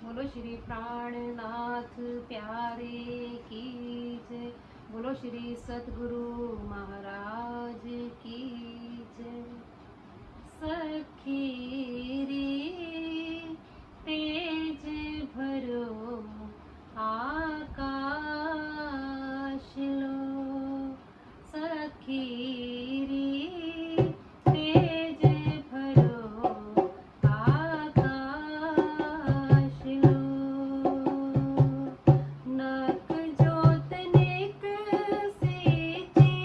बोलो श्री प्राणनाथ प्यारे की जय। बोलो श्री सतगुरु महाराज की जय। सखी रे तेज भरो आकाश लो, सखी रे तेज भरो आकाश लो। नक जोत निक सींची,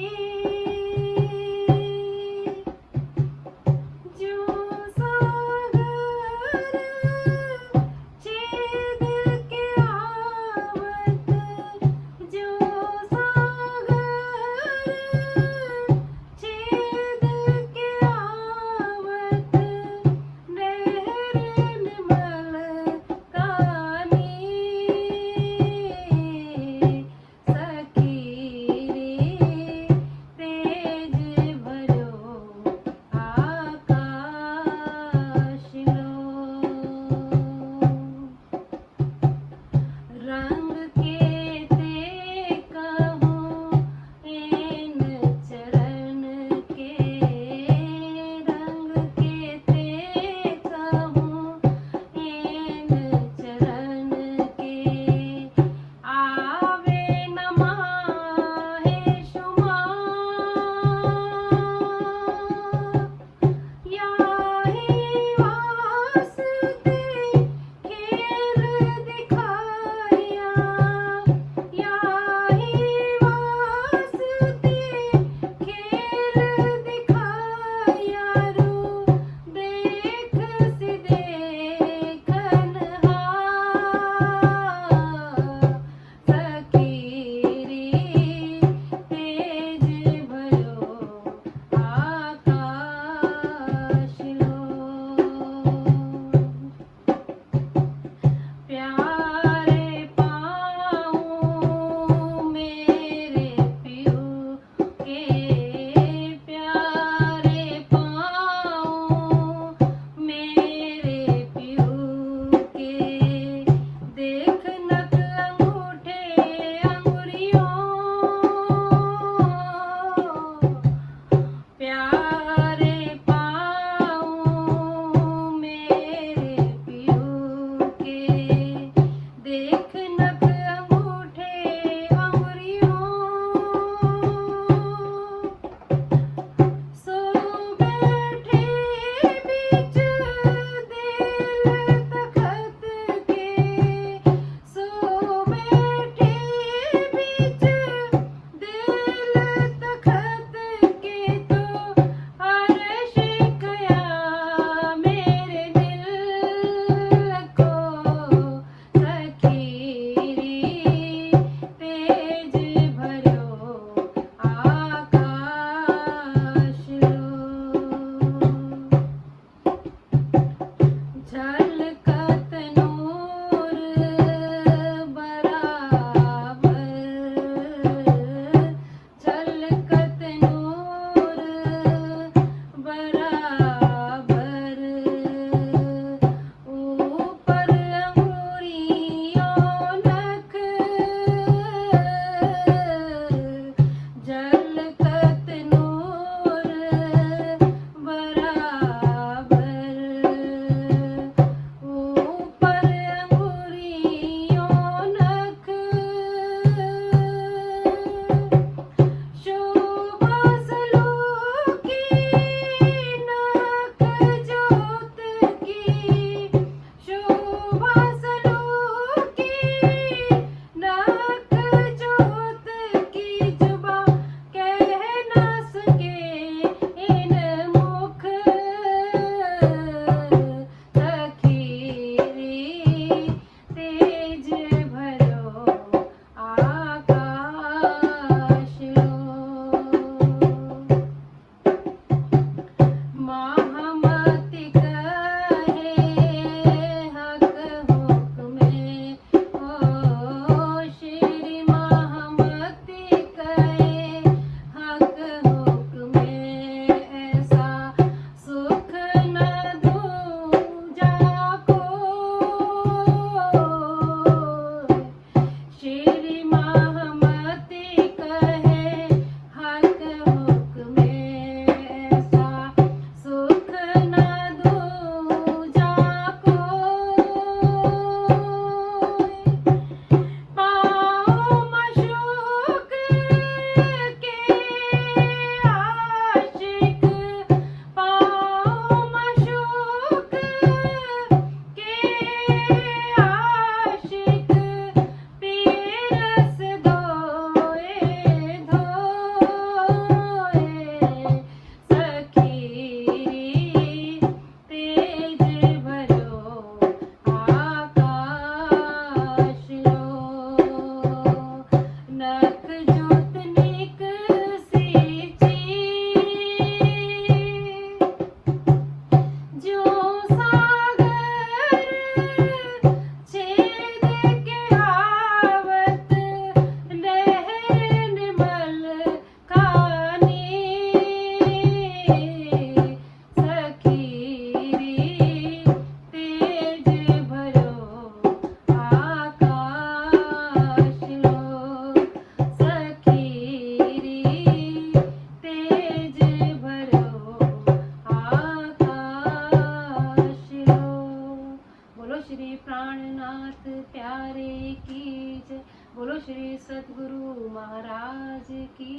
सतगुरु महाराज की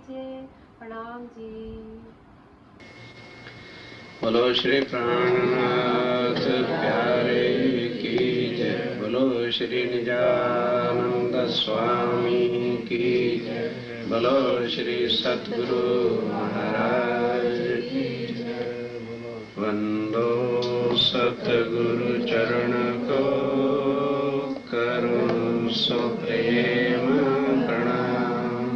जय। प्रणाम जी। बोलो श्री प्राणनाथ प्यारे की जय। बोलो श्री निजानंद स्वामी की जय। बोलो श्री सतगुरु महाराज की जय। वंदो सतगुरु चरण को करो सो प्रेम प्रणाम।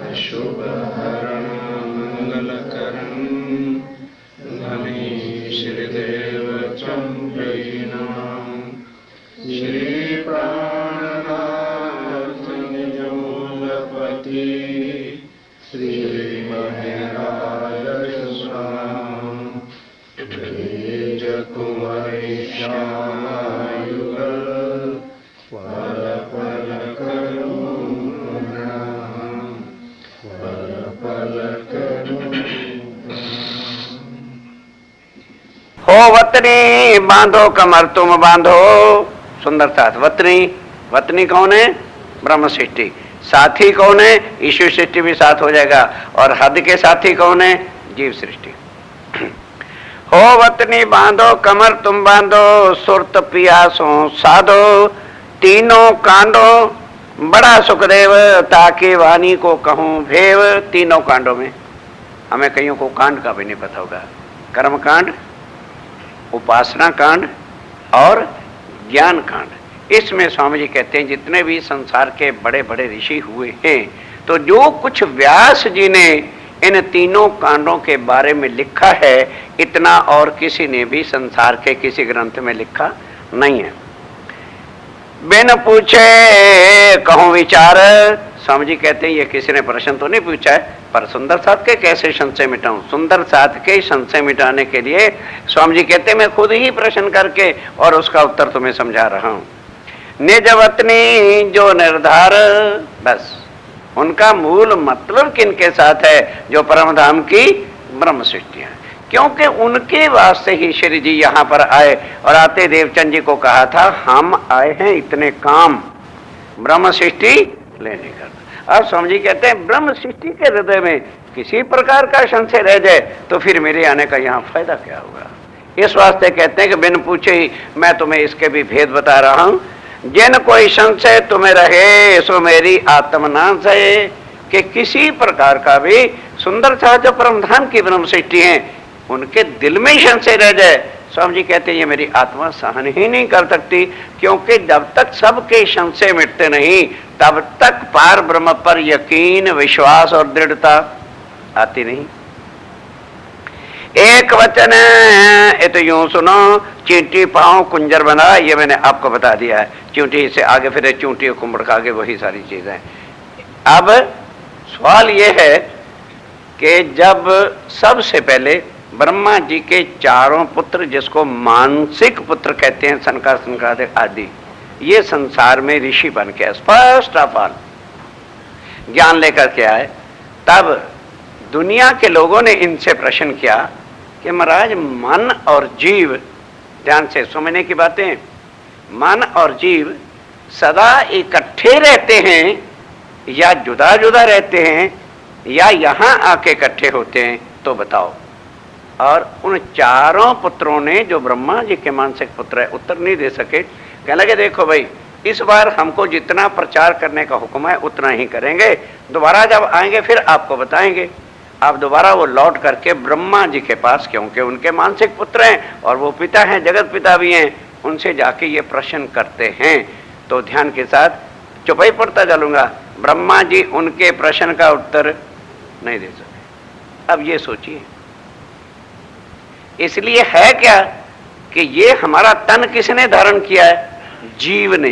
अशुभ हरण मंगल करण धनी श्रीदेव चंद्रनाम। श्री प्राणनाथ निजमूलपति श्री महाराज स्वाम। द्विज कुंवरी श्यामायुगल पल पल करूं प्रणाम। पल पल करूं हो वतनी बांधो कमर तुम बांधो। सुंदर साथ वतनी। वतनी कौन है? ब्रह्म सृष्टि। साथी कौन है? ईश्वर सृष्टि भी साथ हो जाएगा। और हद के साथी कौन है? जीव सृष्टि। हो वतनी बांधो कमर तुम बांधो। सुरत पियासो साधो। तीनों कांडो बड़ा सुखदेव ताकि वाणी को कहूं भेव। तीनों कांडों में हमें कईयों को कांड का भी नहीं पता होगा। कर्म कांड, उपासना कांड और ज्ञान कांड। इसमें स्वामी जी कहते हैं जितने भी संसार के बड़े बड़े ऋषि हुए हैं, तो जो कुछ व्यास जी ने इन तीनों कांडों के बारे में लिखा है, इतना और किसी ने भी संसार के किसी ग्रंथ में लिखा नहीं है। बिन पूछे कहूं विचार। स्वामी जी कहते हैं ये किसी ने प्रश्न तो नहीं पूछा है, पर सुंदर साथ के कैसे संशय मिटाऊं। सुंदर साथ के संशय मिटाने के लिए स्वामी जी कहते हैं मैं खुद ही प्रश्न करके और उसका उत्तर तुम्हें समझा रहा हूं। निज वतनी जो निर्धार। बस उनका मूल मतलब किनके साथ है? जो परम धाम की ब्रह्म सृष्टि है। क्योंकि उनके वास्ते ही श्री जी यहाँ पर आए और आते देवचंद जी को कहा था हम आए हैं इतने काम ब्रह्म सृष्टि लेने का। अब स्वामी जी कहते हैं ब्रह्म सृष्टि के हृदय में किसी प्रकार का संशय रह जाए तो फिर मेरे आने का यहाँ फायदा क्या होगा। इस वास्ते कहते हैं कि बिन पूछे ही मैं तुम्हें इसके भी भेद बता रहा हूं। जिन कोई संशय तुम्हें रहे सो मेरी आत्मनाश है। कि किसी प्रकार का भी सुंदर सा जो परमधाम की ब्रह्म सृष्टि है उनके दिल में संशय रह जाए, स्वामी जी कहते हैं ये मेरी आत्मा सहन ही नहीं कर सकती। क्योंकि जब तक सबके संशय मिटते नहीं तब तक पार ब्रह्म पर यकीन, विश्वास और दृढ़ता आती नहीं। एक वचन है तो यूं सुनो। चींटी पांव कुंजर बना, ये मैंने आपको बता दिया है। चींटी से आगे फिर चूंटी कुंबड़ का आगे वही सारी चीजें। अब सवाल ये है कि जब सबसे पहले ब्रह्मा जी के चारों पुत्र, जिसको मानसिक पुत्र कहते हैं, सनका सनकादिक आदि, ये संसार में ऋषि बन के फर्स्ट ऑफ ऑल ज्ञान लेकर के आए, तब दुनिया के लोगों ने इनसे प्रश्न किया कि महाराज मन और जीव, ध्यान से समझने की बातें, मन और जीव सदा इकट्ठे रहते हैं या जुदा जुदा रहते हैं या यहाँ आके इकट्ठे होते हैं, तो बताओ। और उन चारों पुत्रों ने, जो ब्रह्मा जी के मानसिक पुत्र है, उत्तर नहीं दे सके। कहने लगे देखो भाई, इस बार हमको जितना प्रचार करने का हुक्म है उतना ही करेंगे, दोबारा जब आएंगे फिर आपको बताएंगे। अब दोबारा वो लौट करके ब्रह्मा जी के पास, क्योंकि उनके मानसिक पुत्र हैं और वो पिता हैं, जगत पिता भी हैं, उनसे जाके ये प्रश्न करते हैं। तो ध्यान के साथ चुपाई पढ़ता चलूंगा। ब्रह्मा जी उनके प्रश्न का उत्तर नहीं दे सके। अब ये सोचिए, इसलिए है क्या कि ये हमारा तन किसने धारण किया है? जीव ने।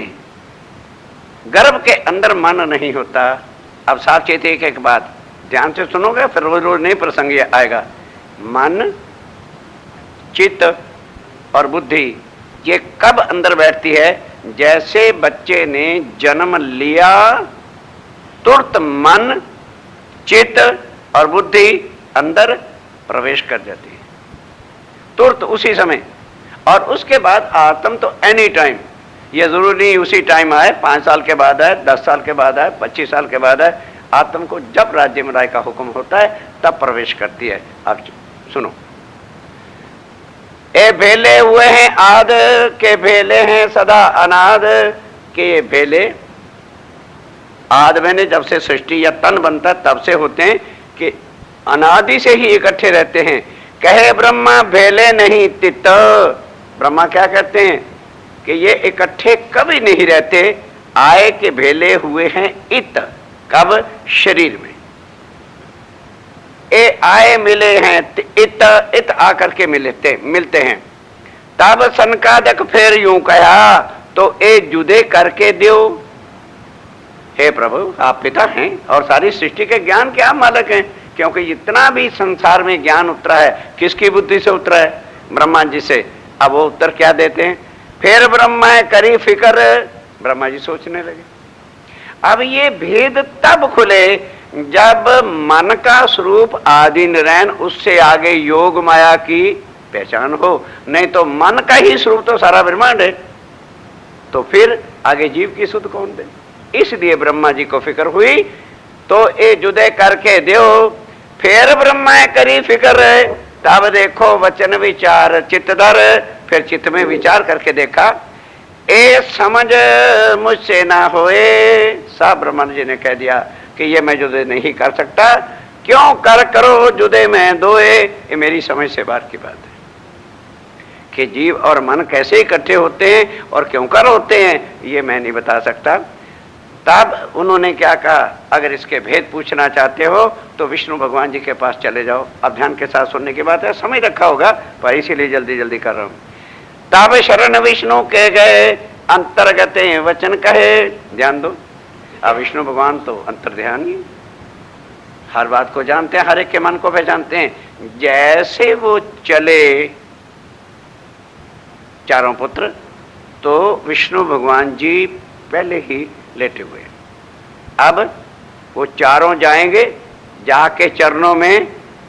गर्भ के अंदर मन नहीं होता। अब सावचेत एक बात ध्यान से सुनोगे, फिर रोज रोज नहीं प्रसंग ये आएगा। मन, चित्त और बुद्धि ये कब अंदर बैठती है? जैसे बच्चे ने जन्म लिया तुरंत मन, चित्त और बुद्धि अंदर प्रवेश कर जाती है, तुरंत उसी समय। और उसके बाद आत्म तो एनी टाइम, ये जरूरी नहीं उसी टाइम आए, 5 साल के बाद आए, 10 साल के बाद आए, 25 साल के बाद आए। आत्म को जब राज्य में राय का हुक्म होता है तब प्रवेश करती है। अब सुनो, ए भेले हुए हैं आद के भेले हैं सदा अनाद के। ये भेले आद मैंने जब से सृष्टि या तन बनता तब से होते हैं कि अनादि से ही इकट्ठे रहते हैं। कहे ब्रह्मा भेले नहीं तित। ब्रह्मा क्या कहते हैं कि ये इकट्ठे कभी नहीं रहते, आए के भेले हुए हैं इत। कब? शरीर में। ए आए मिले हैं इत, इत आकर के मिलते हैं। तब सनकादक फिर यूं कहा तो ए जुदे करके दो। हे प्रभु, आप पिता हैं और सारी सृष्टि के ज्ञान के आप मालक हैं, क्योंकि जितना भी संसार में ज्ञान उतरा है किसकी बुद्धि से उतरा है? ब्रह्मा जी से। अब वो उत्तर क्या देते हैं? फिर ब्रह्मा करी फिकर। ब्रह्मा जी सोचने लगे। अब ये भेद तब खुले जब मन का स्वरूप आदि निरैन, उससे आगे योग माया की पहचान हो। नहीं तो मन का ही स्वरूप तो सारा ब्रह्मांड है, तो फिर आगे जीव की सुध कौन दे? इसलिए ब्रह्मा जी को फिक्र हुई तो ए जुदे करके दो। फिर ब्रह्मा करी फिक्र, तब देखो वचन विचार चित्त धर। फिर चित्त में विचार करके देखा, ए समझ मुझसे ना होए। साहब ब्रह्मा जी ने कह दिया कि ये मैं जुदे नहीं कर सकता। क्यों करो जुदे में दोए? ये मेरी समझ से बाहर की बात है कि जीव और मन कैसे इकट्ठे होते हैं और क्यों कर होते हैं, ये मैं नहीं बता सकता। तब उन्होंने क्या कहा, अगर इसके भेद पूछना चाहते हो तो विष्णु भगवान जी के पास चले जाओ। अब ध्यान के साथ सुनने की बात है, समय रखा होगा पर इसीलिए जल्दी जल्दी कर रहा हूं। तब शरण विष्णु के गए अंतर्गत वचन कहे। ध्यान दो, अब विष्णु भगवान तो अंतर्ध्यान ही हर बात को जानते हैं, हर एक के मन को पहचानते हैं। जैसे वो चले चारों पुत्र, तो विष्णु भगवान जी पहले ही लेटे हुए। अब वो चारों जाएंगे, जाके चरणों में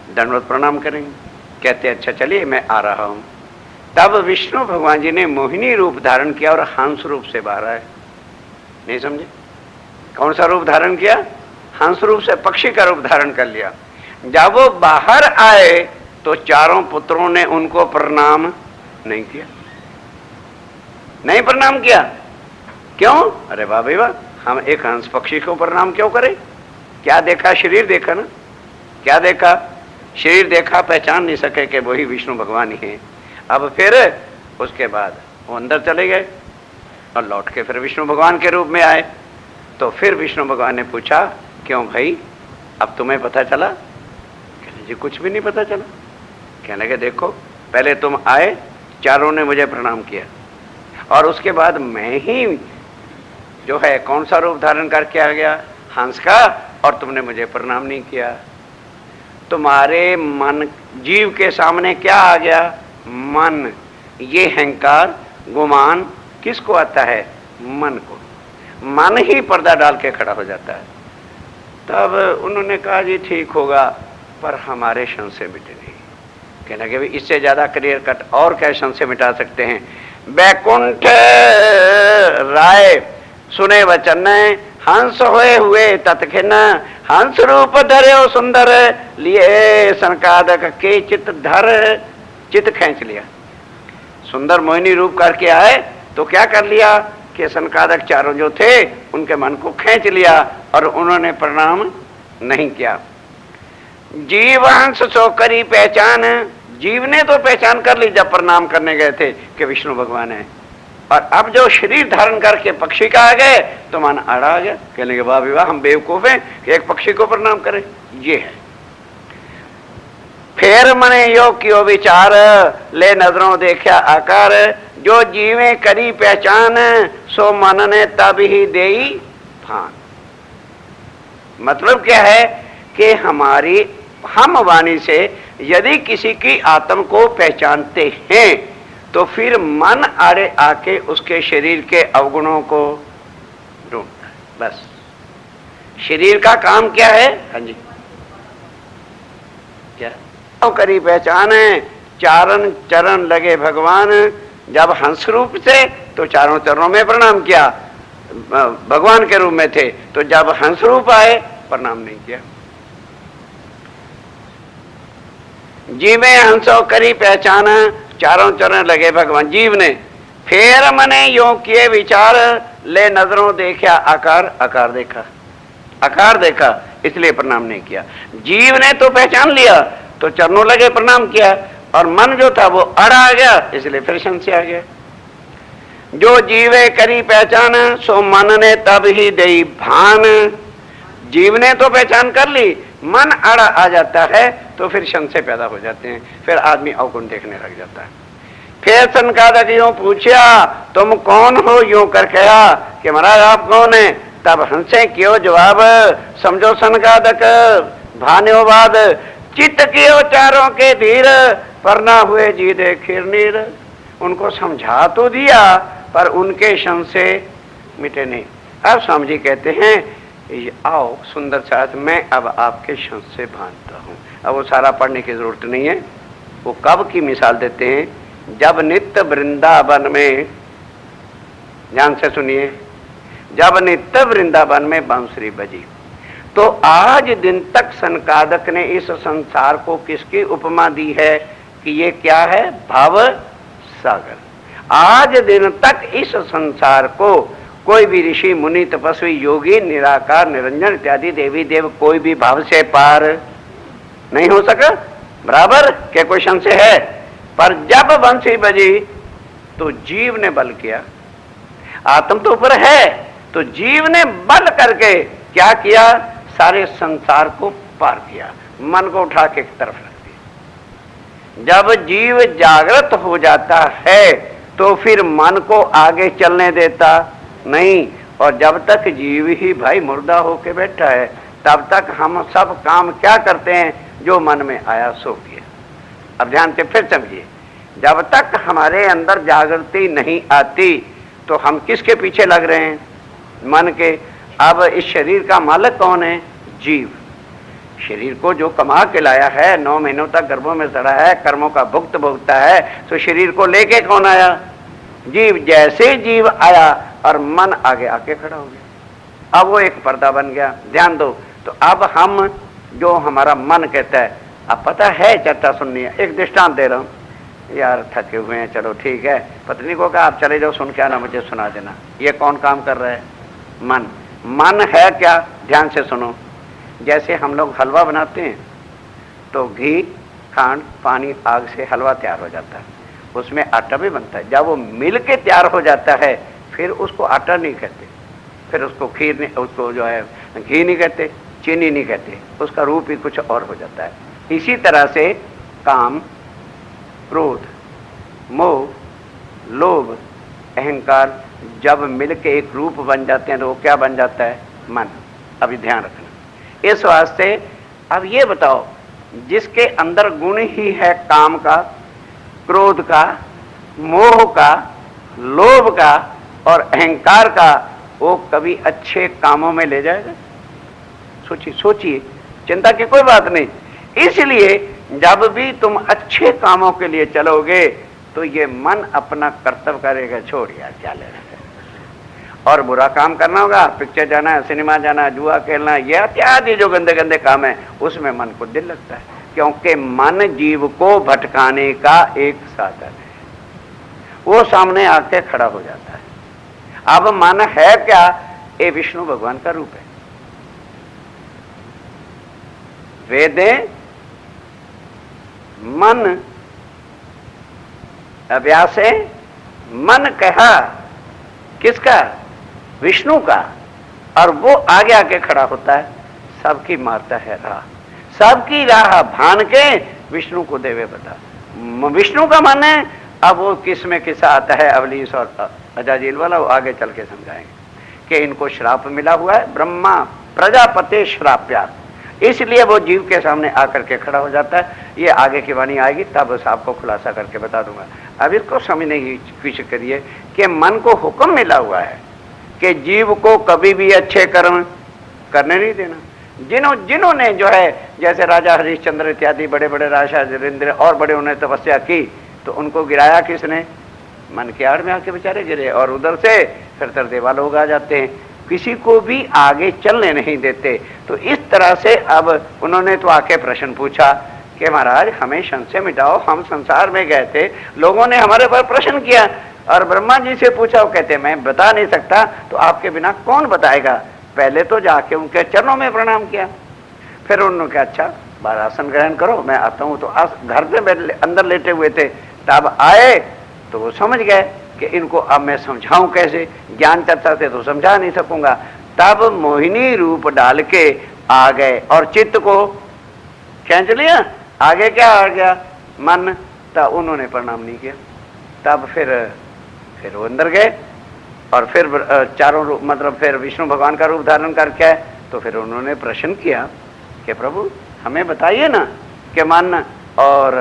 दंडवत प्रणाम करेंगे। कहते अच्छा चलिए मैं आ रहा हूं। तब विष्णु भगवान जी ने मोहिनी रूप धारण किया और हंस रूप से बाहर आए। नहीं समझे? कौन सा रूप धारण किया? हंस रूप से पक्षी का रूप धारण कर लिया। जब वो बाहर आए तो चारों पुत्रों ने उनको प्रणाम नहीं किया। नहीं प्रणाम किया। क्यों? अरे वाह भाई वाह, हम एक हंस पक्षी को प्रणाम क्यों करें? क्या देखा? शरीर देखा ना। क्या देखा? शरीर देखा, पहचान नहीं सके कि वही विष्णु भगवान ही हैं। अब फिर उसके बाद वो अंदर चले गए और लौट के फिर विष्णु भगवान के रूप में आए। तो फिर विष्णु भगवान ने पूछा, क्यों भाई, अब तुम्हें पता चला? कहने जी कुछ भी नहीं पता चला। कहने लगे देखो, पहले तुम आए, चारों ने मुझे प्रणाम किया, और उसके बाद मैं ही जो है कौन सा रूप धारण करके आ गया? हंस का, और तुमने मुझे प्रणाम नहीं किया। तुम्हारे मन जीव के सामने क्या आ गया? मन। ये अहंकार गुमान किसको आता है? मन को। मन ही पर्दा डाल के खड़ा हो जाता है। तब उन्होंने कहा जी ठीक होगा, पर हमारे संशय मिटे नहीं। कहना कि इससे ज्यादा क्लियर कट और क्या संशय मिटा सकते हैं? बैकुंठ राय सुने वचन, हंस होए हुए तत्खिन, हंस रूप धरे सुंदर, लिए सनकादक के चित धर। चित खींच लिया, सुंदर मोहिनी रूप करके आए तो क्या कर लिया कि सनकादक चारों जो थे उनके मन को खींच लिया और उन्होंने प्रणाम नहीं किया। जीव हंस सो करी पहचान, जीव ने तो पहचान कर ली जब प्रणाम करने गए थे कि विष्णु भगवान है, और अब जो शरीर धारण करके पक्षी का आ गए तो मन अड़ा आ गया। कहने के वाह विवाह, हम बेवकूफ हैं कि एक पक्षी को प्रणाम करें। ये है। फिर मने यो कियो विचार, ले नजरों देखा आकार, जो जीवे करी पहचान, सो मन ने तब ही देई भान। मतलब क्या है कि हमारी हम वाणी से यदि किसी की आत्म को पहचानते हैं तो फिर मन आड़े आके उसके शरीर के अवगुणों को ढूंढता है। बस शरीर का काम क्या है? हाँ जी, क्या करी पहचान है? चारण चरण लगे भगवान। जब हंस रूप से तो चारों चरणों में प्रणाम किया, भगवान के रूप में थे। तो जब हंस रूप आए प्रणाम नहीं किया। जीवे हंसो करी पहचान, चारों चरण लगे भगवान जीव ने। फिर मने यो किए विचार, ले नजरों देखा आकार, आकार देखा, आकार देखा, इसलिए प्रणाम नहीं किया। जीव ने तो पहचान लिया तो चरणों लगे प्रणाम किया, और मन जो था वो अड़ा आ गया, इसलिए फिर संशय आ गया। जो जीवे करी पहचान, सो मन ने तब ही दई भान। जीव ने तो पहचान कर ली, मन अड़ा आ जाता है तो फिर संशय पैदा हो जाते हैं, फिर आदमी अवगुण देखने लग जाता है। फिर सनकादक यूं पूछा, तुम कौन हो? यूं कर कहा कि महाराज आप कौन है? तब हंसे क्यों जवाब, समझो सनकादक भान्यो बाद, चित्त कियो चारों के धीर, पर ना हुए जी दे खीरनीर। उनको समझा तो दिया पर उनके संशय मिटे नहीं। अब स्वामी जी कहते हैं, आओ सुंदर साथ, मैं अब आपके संशय भानता हूं। अब वो सारा पढ़ने की जरूरत नहीं है। वो कब की मिसाल देते हैं, जब नित्य वृंदावन में, ध्यान से सुनिए, जब नित्य वृंदावन में बांसुरी बजी, तो आज दिन तक सनकादक ने इस संसार को किसकी उपमा दी है कि ये क्या है? भाव सागर। आज दिन तक इस संसार को कोई भी ऋषि मुनि तपस्वी योगी निराकार निरंजन इत्यादि देवी देव कोई भी भाव से पार नहीं हो सका। बराबर के कोई संशय है? पर जब बंसी बजी तो जीव ने बल किया। आत्म तो ऊपर है, तो जीव ने बल करके क्या किया? सारे संसार को पार किया, मन को उठा के एक तरफ रख दिया। जब जीव जागृत हो जाता है तो फिर मन को आगे चलने देता नहीं, और जब तक जीव ही भाई मुर्दा होके बैठा है तब तक हम सब काम क्या करते हैं? जो मन में आया सो किया। अब ध्यान से फिर समझिए, जब तक हमारे अंदर जागृति नहीं आती तो हम किसके पीछे लग रहे हैं? मन के। अब इस शरीर का मालिक कौन है? जीव। शरीर को जो कमा के लाया है, 9 महीनों तक गर्भों में सड़ा है, कर्मों का भुगत भोगता है, तो शरीर को लेके कौन आया? जीव। जैसे जीव आया और मन आगे आके खड़ा हो गया, अब वो एक पर्दा बन गया। ध्यान दो। तो अब हम, जो हमारा मन कहता है, अब पता है चर्चा सुननी है, एक दृष्टांत दे रहा हूं। यार थके हुए हैं, चलो ठीक है, पत्नी को कहा आप चले जाओ, सुन के आना, मुझे सुना देना। ये कौन काम कर रहा है? मन। मन है क्या? ध्यान से सुनो। जैसे हम लोग हलवा बनाते हैं तो घी, खांड, पानी, आग से हलवा तैयार हो जाता है, उसमें आटा भी बनता है। जब वो मिल के तैयार हो जाता है फिर उसको आटा नहीं कहते, फिर उसको खीर नहीं, उसको जो है घी नहीं कहते, चीनी नहीं कहते, उसका रूप ही कुछ और हो जाता है। इसी तरह से काम, क्रोध, मोह, लोभ, अहंकार जब मिल के एक रूप बन जाते हैं तो वो क्या बन जाता है? मन। अभी ध्यान रखना इस वास्ते। अब ये बताओ, जिसके अंदर गुण ही है काम का, क्रोध का, मोह का, लोभ का और अहंकार का, वो कभी अच्छे कामों में ले जाएगा? सोचिए सोचिए, चिंता की कोई बात नहीं। इसलिए जब भी तुम अच्छे कामों के लिए चलोगे तो ये मन अपना कर्तव्य करेगा, छोड़ यार क्या लेना है, और बुरा काम करना होगा, पिक्चर जाना है, सिनेमा जाना है, जुआ खेलना है, ये इत्यादि जो गंदे गंदे काम है, उसमें मन को दिल लगता है, क्योंकि मन जीव को भटकाने का एक साधन है। वो सामने आके खड़ा हो जाता है। अब मन है क्या? ये विष्णु भगवान का रूप है। वेदे मन अभ्यासे मन कहा, किसका? विष्णु का। और वो आगे आके खड़ा होता है, सबकी मारता है राह, सबकी राह भान के विष्णु को देवे बता। विष्णु का मन है। अब वो किस में किस्सा आता है अवलीस और अजाजील वाला, वो आगे चल के समझाएंगे कि इनको श्राप मिला हुआ है, ब्रह्मा प्रजापति श्राप्या, इसलिए वो जीव के सामने आकर के खड़ा हो जाता है। ये आगे की वाणी आएगी तब उस आपको खुलासा करके बता दूंगा। अब इसको समझने की कोशिश करिए कि मन को हुक्म मिला हुआ है कि जीव को कभी भी अच्छे कर्म करने नहीं देना। जिन्होंने जो है, जैसे राजा हरिश्चंद्र इत्यादि बड़े बड़े राजा वीरेंद्र और बड़े, उन्होंने तपस्या की तो उनको गिराया किसने? मन के आड़ में आके बेचारे गिरे और उधर से फिर तरदेवा लोग आ जाते हैं, किसी को भी आगे चलने नहीं देते। तो इस तरह से अब उन्होंने तो आके प्रश्न पूछा कि महाराज हमें संशय मिटाओ, हम संसार में गए थे, लोगों ने हमारे पर प्रश्न किया और ब्रह्मा जी से पूछा, वो कहते मैं बता नहीं सकता, तो आपके बिना कौन बताएगा। पहले तो जाके उनके चरणों में प्रणाम किया, फिर उन्होंने कहा अच्छा बार आसन ग्रहण करो, मैं आता हूँ। तो घर से अंदर लेटे हुए थे, तब आए तो वो समझ गए कि इनको अब मैं समझाऊं कैसे, ज्ञान चर्चा से तो समझा नहीं सकूंगा। तब मोहिनी रूप डाल के आ गए और चित्त को खींच लिया, आगे क्या आ गया मन, तब उन्होंने प्रणाम नहीं किया। तब फिर वो अंदर गए और फिर चारों रूप मतलब फिर विष्णु भगवान का रूप धारण करके तो फिर उन्होंने प्रश्न किया कि प्रभु हमें बताइए ना कि मन और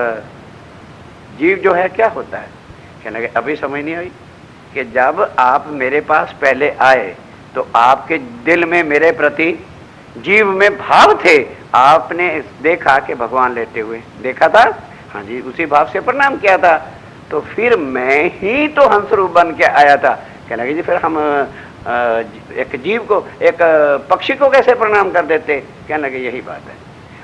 जीव जो है क्या होता है। कहने लगे अभी समझ नहीं आई कि जब आप मेरे पास पहले आए तो आपके दिल में मेरे प्रति जीव में भाव थे, आपने देखा कि भगवान लेटे हुए देखा था, हाँ जी, उसी भाव से प्रणाम किया था, तो फिर मैं ही तो हंस रूप बन के आया था। कहने लगे जी फिर हम एक जीव को, एक पक्षी को कैसे प्रणाम कर देते। कहने लगे यही बात है,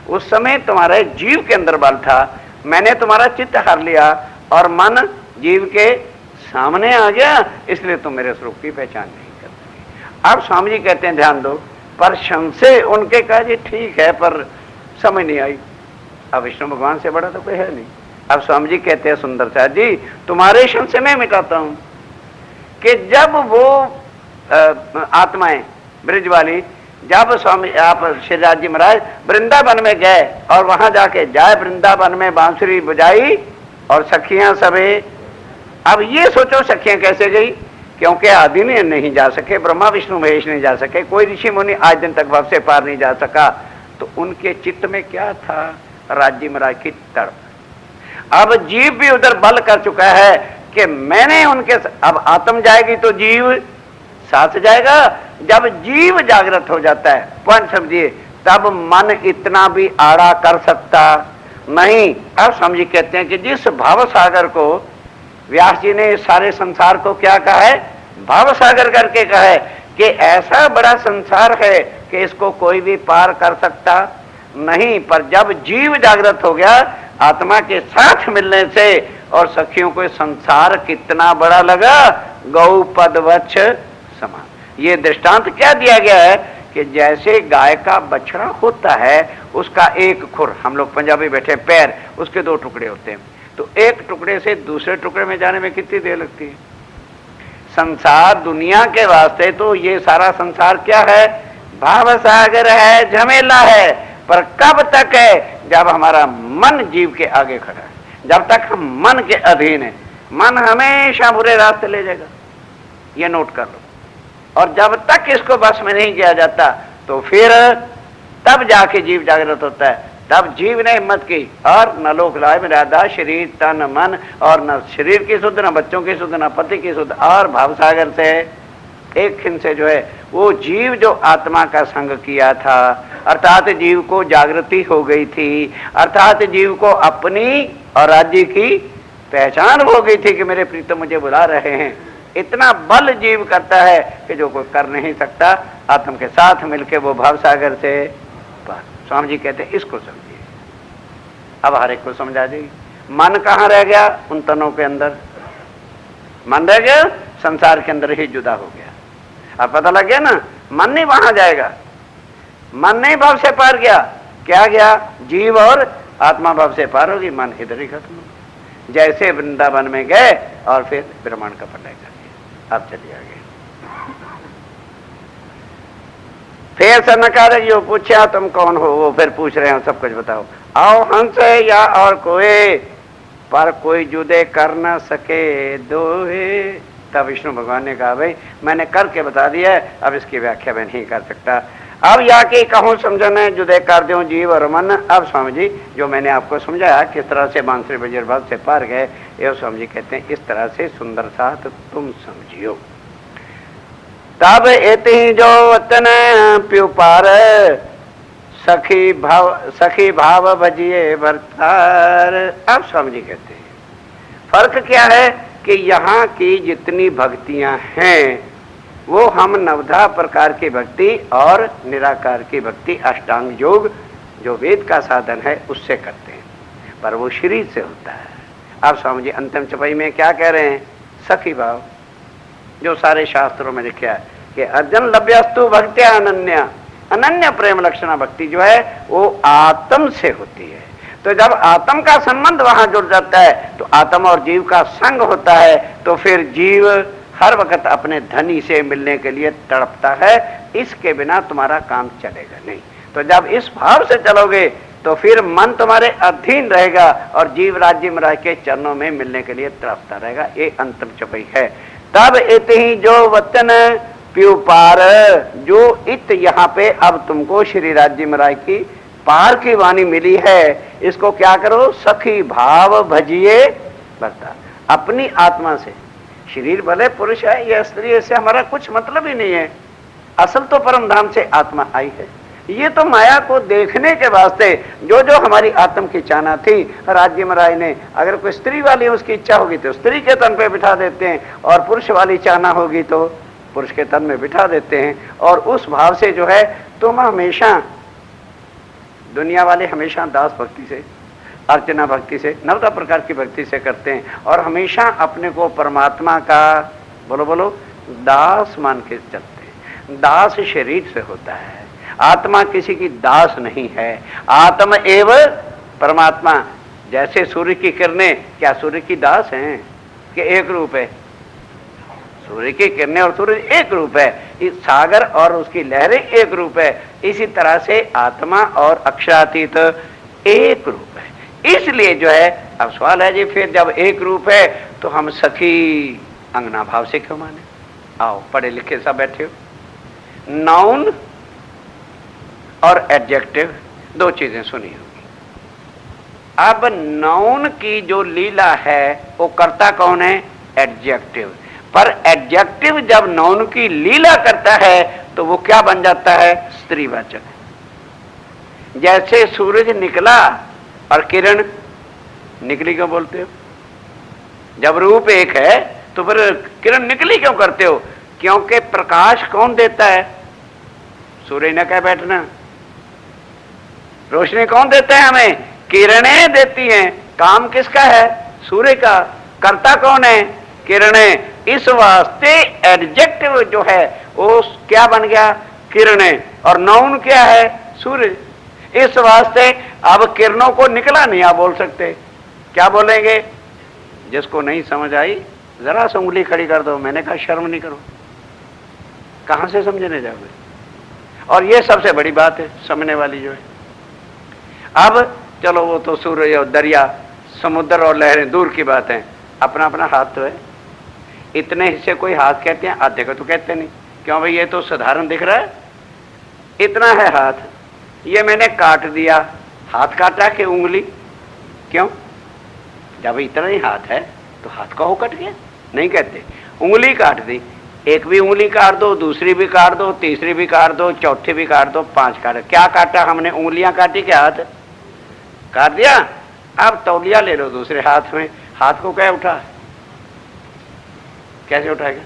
उस समय तुम्हारे जीव के अंदर बल था, मैंने तुम्हारा चित्त हार लिया और मन जीव के सामने आ गया, इसलिए तुम मेरे स्वरूप की पहचान नहीं कर सके। अब स्वामी जी कहते हैं ध्यान दो, पर संशय उनके कहा जी ठीक है पर समझ नहीं आई। अब विष्णु भगवान से बड़ा तो कोई है नहीं। अब स्वामी जी कहते हैं सुंदर सा जी तुम्हारे संशय मैं मिटाता हूं कि जब वो आत्माएं ब्रिज वाली, जब स्वामी आप श्रीराज जी महाराज वृंदावन में गए और वहां जाके जाए वृंदावन में बांसुरी बजाई और सखियां सबे, अब ये सोचो सखियां कैसे गई, क्योंकि आदि ने नहीं जा सके, ब्रह्मा विष्णु महेश नहीं जा सके, कोई ऋषि मुनि आज दिन तक भव से पार नहीं जा सका, तो उनके चित्त में क्या था, राज्य महाराज की तड़प। अब जीव भी उधर बल कर चुका है कि मैंने उनके, अब आत्म जाएगी तो जीव साथ जाएगा। जब जीव जागृत हो जाता है, पॉइंट समझिए, तब मन इतना भी आड़ा कर सकता नहीं। अब समझिए कहते हैं कि जिस भाव सागर को व्यास जी ने सारे संसार को क्या कहा है, भाव सागर करके कहा है कि ऐसा बड़ा संसार है कि इसको कोई भी पार कर सकता नहीं। पर जब जीव जागृत हो गया आत्मा के साथ मिलने से और सखियों को संसार कितना बड़ा लगा, गौ पदवच्छ समान। ये दृष्टांत क्या दिया गया है कि जैसे गाय का बछड़ा होता है, उसका एक खुर, हम लोग पंजाबी बैठे पैर, उसके दो टुकड़े होते हैं, तो एक टुकड़े से दूसरे टुकड़े में जाने में कितनी देर लगती है। संसार दुनिया के वास्ते तो ये सारा संसार क्या है, भाव सागर है, झमेला है, पर कब तक है, जब हमारा मन जीव के आगे खड़ा है, जब तक हम मन के अधीन है। मन हमेशा बुरे रास्ते ले जाएगा, ये नोट कर लो। और जब तक इसको बस में नहीं किया जाता तो फिर तब जाके जीव जागृत होता है। तब जीव ने हिम्मत की और न लोक लाए में राधा, शरीर तन मन, और न शरीर की शुद्ध, न बच्चों की शुद्ध, न पति की शुद्ध, और भावसागर से एक खिन से जो है वो जीव जो आत्मा का संग किया था, अर्थात जीव को जागृति हो गई थी, अर्थात जीव को अपनी और राज्य की पहचान हो गई थी कि मेरे प्रीतम मुझे बुला रहे हैं। इतना बल जीव करता है कि जो कोई कर नहीं सकता, आत्म के साथ मिलके वो भावसागर से पार। स्वामी जी कहते हैं इसको समझिए। अब हर एक को समझा देगी। मन कहाँ रह गया, उन तनों के अंदर मन रह गया, संसार के अंदर ही जुदा हो गया। अब पता लग गया ना, मन नहीं वहां जाएगा, मन नहीं भाव से पार गया, क्या गया, जीव और आत्मा भाव से पार होगी, मन इधर ही खत्म हो। जैसे वृंदावन में गए और फिर ब्रह्मांड का पटाई कर दिया। अब चलिए आगे। फिर सनकादिक जो पूछा तुम कौन हो, वो फिर पूछ रहे हो सब कुछ बताओ। आओ हंस है या और कोई, पर कोई जुदे कर न सके दोहे। तब विष्णु भगवान ने कहा भाई मैंने करके बता दिया है, अब इसकी व्याख्या मैं नहीं कर सकता। अब या कि कहूँ समझने जुदे कर दूं जीव और मन। अब स्वामी जी जो मैंने आपको समझाया किस तरह से बांसुरी बजर भाव से पार गए, ये स्वामी जी कहते हैं इस तरह से सुंदर साथ तुम समझियो। तब एति जो वतन प्यु पार, सखी भाव भजिए भरतार। अब स्वामी जी कहते हैं फर्क क्या है कि यहाँ की जितनी भक्तियां हैं वो हम नवधा प्रकार की भक्ति और निराकार की भक्ति अष्टांग योग जो वेद का साधन है उससे करते हैं, पर वो शरीर से होता है। आप स्वामी जी अंतिम चौपाई में क्या कह रहे हैं? सखी भाव, जो सारे शास्त्रों में लिखा है कि अर्जन लभ्यस्तु भक्त्या अनन्या, अनन्य प्रेम लक्षणा भक्ति जो है वो आत्म से होती है। तो जब आत्म का संबंध वहां जुड़ जाता है तो आत्म और जीव का संग होता है, तो फिर जीव हर वक्त अपने धनी से मिलने के लिए तड़पता है, इसके बिना तुम्हारा काम चलेगा नहीं। तो जब इस भाव से चलोगे तो फिर मन तुम्हारे अधीन रहेगा और जीव राज्य महाराज के चरणों में मिलने के लिए तड़पता रहेगा। ये अंतिम चौपाई है। तब इत ही जो वतन प्यू पार, जो इत यहाँ पे अब तुमको श्री राज्य महाराज की पार की वाणी मिली है, इसको क्या करो? सखी भाव भजिए बता अपनी आत्मा से। शरीर भले पुरुष है या स्त्री, इससे हमारा कुछ मतलब ही नहीं है। असल तो परम धाम से आत्मा आई है। ये तो माया को देखने के वास्ते जो जो हमारी आत्म की चाहना थी, राज्य महाराज ने अगर कोई स्त्री वाली उसकी इच्छा होगी तो स्त्री के तन पे बिठा देते हैं, और पुरुष वाली चाहना होगी तो पुरुष के तन में बिठा देते हैं। और उस भाव से जो है तुम हमेशा, दुनिया वाले हमेशा दास भक्ति से, अर्चना भक्ति से, नवदा प्रकार की भक्ति से करते हैं, और हमेशा अपने को परमात्मा का बोलो बोलो दास मान के चलते हैं। दास शरीर से होता है, आत्मा किसी की दास नहीं है। आत्मा एवं परमात्मा, जैसे सूर्य की किरणें क्या सूर्य की दास हैं कि एक रूप है? सूर्य की किरणें और सूर्य एक रूप है, इस सागर और उसकी लहरें एक रूप है। इसी तरह से आत्मा और अक्षरातीत एक रूप है। इसलिए जो है, अब सवाल है जी फिर जब एक रूप है तो हम सखी अंगना भाव से क्यों माने? आओ पढ़े लिखे सब बैठे हो। नाउन और एडजेक्टिव दो चीजें सुनी होगी। अब नाउन की जो लीला है वो करता कौन है? एडजेक्टिव। पर एडजेक्टिव जब नाउन की लीला करता है तो वो क्या बन जाता है? स्त्रीवाचक। जैसे सूरज निकला और किरण निकली क्यों बोलते हो? जब रूप एक है तो फिर किरण निकली क्यों करते हो? क्योंकि प्रकाश कौन देता है? सूर्य ने क्या बैठना? रोशनी कौन देता है हमें? किरणें देती हैं। काम किसका है? सूर्य का। करता कौन है? किरणें। इस वास्ते एडजेक्टिव जो है वो क्या बन गया? किरणें। और नाउन क्या है? सूर्य। इस वास्ते अब किरणों को निकला नहीं आप बोल सकते। क्या बोलेंगे? जिसको नहीं समझ आई जरा सा उंगली खड़ी कर दो। मैंने कहा शर्म नहीं करो, कहां से समझने जाओगे? और ये सबसे बड़ी बात है समझने वाली जो है। अब चलो वो तो सूर्य और दरिया, समुद्र और लहरें दूर की बात है, अपना अपना हाथ तो है। इतने हिस्से कोई हाथ कहते हैं, आधे को तो कहते नहीं। क्यों भाई? ये तो साधारण दिख रहा है। इतना है हाथ, ये मैंने काट दिया, हाथ काटा कि उंगली? क्यों? जब इतना ही हाथ है तो हाथ का हो कट गया? नहीं कहते। उंगली काट दी, एक भी उंगली काट दो, दूसरी भी काट दो, तीसरी भी काट दो, चौथी भी काट दो, 5 काट। क्या काटा हमने? उंगलियां काटी क्या? हाथ काट दिया। अब तौलिया ले लो दूसरे हाथ में, हाथ को क्या उठा? कैसे उठाएगा?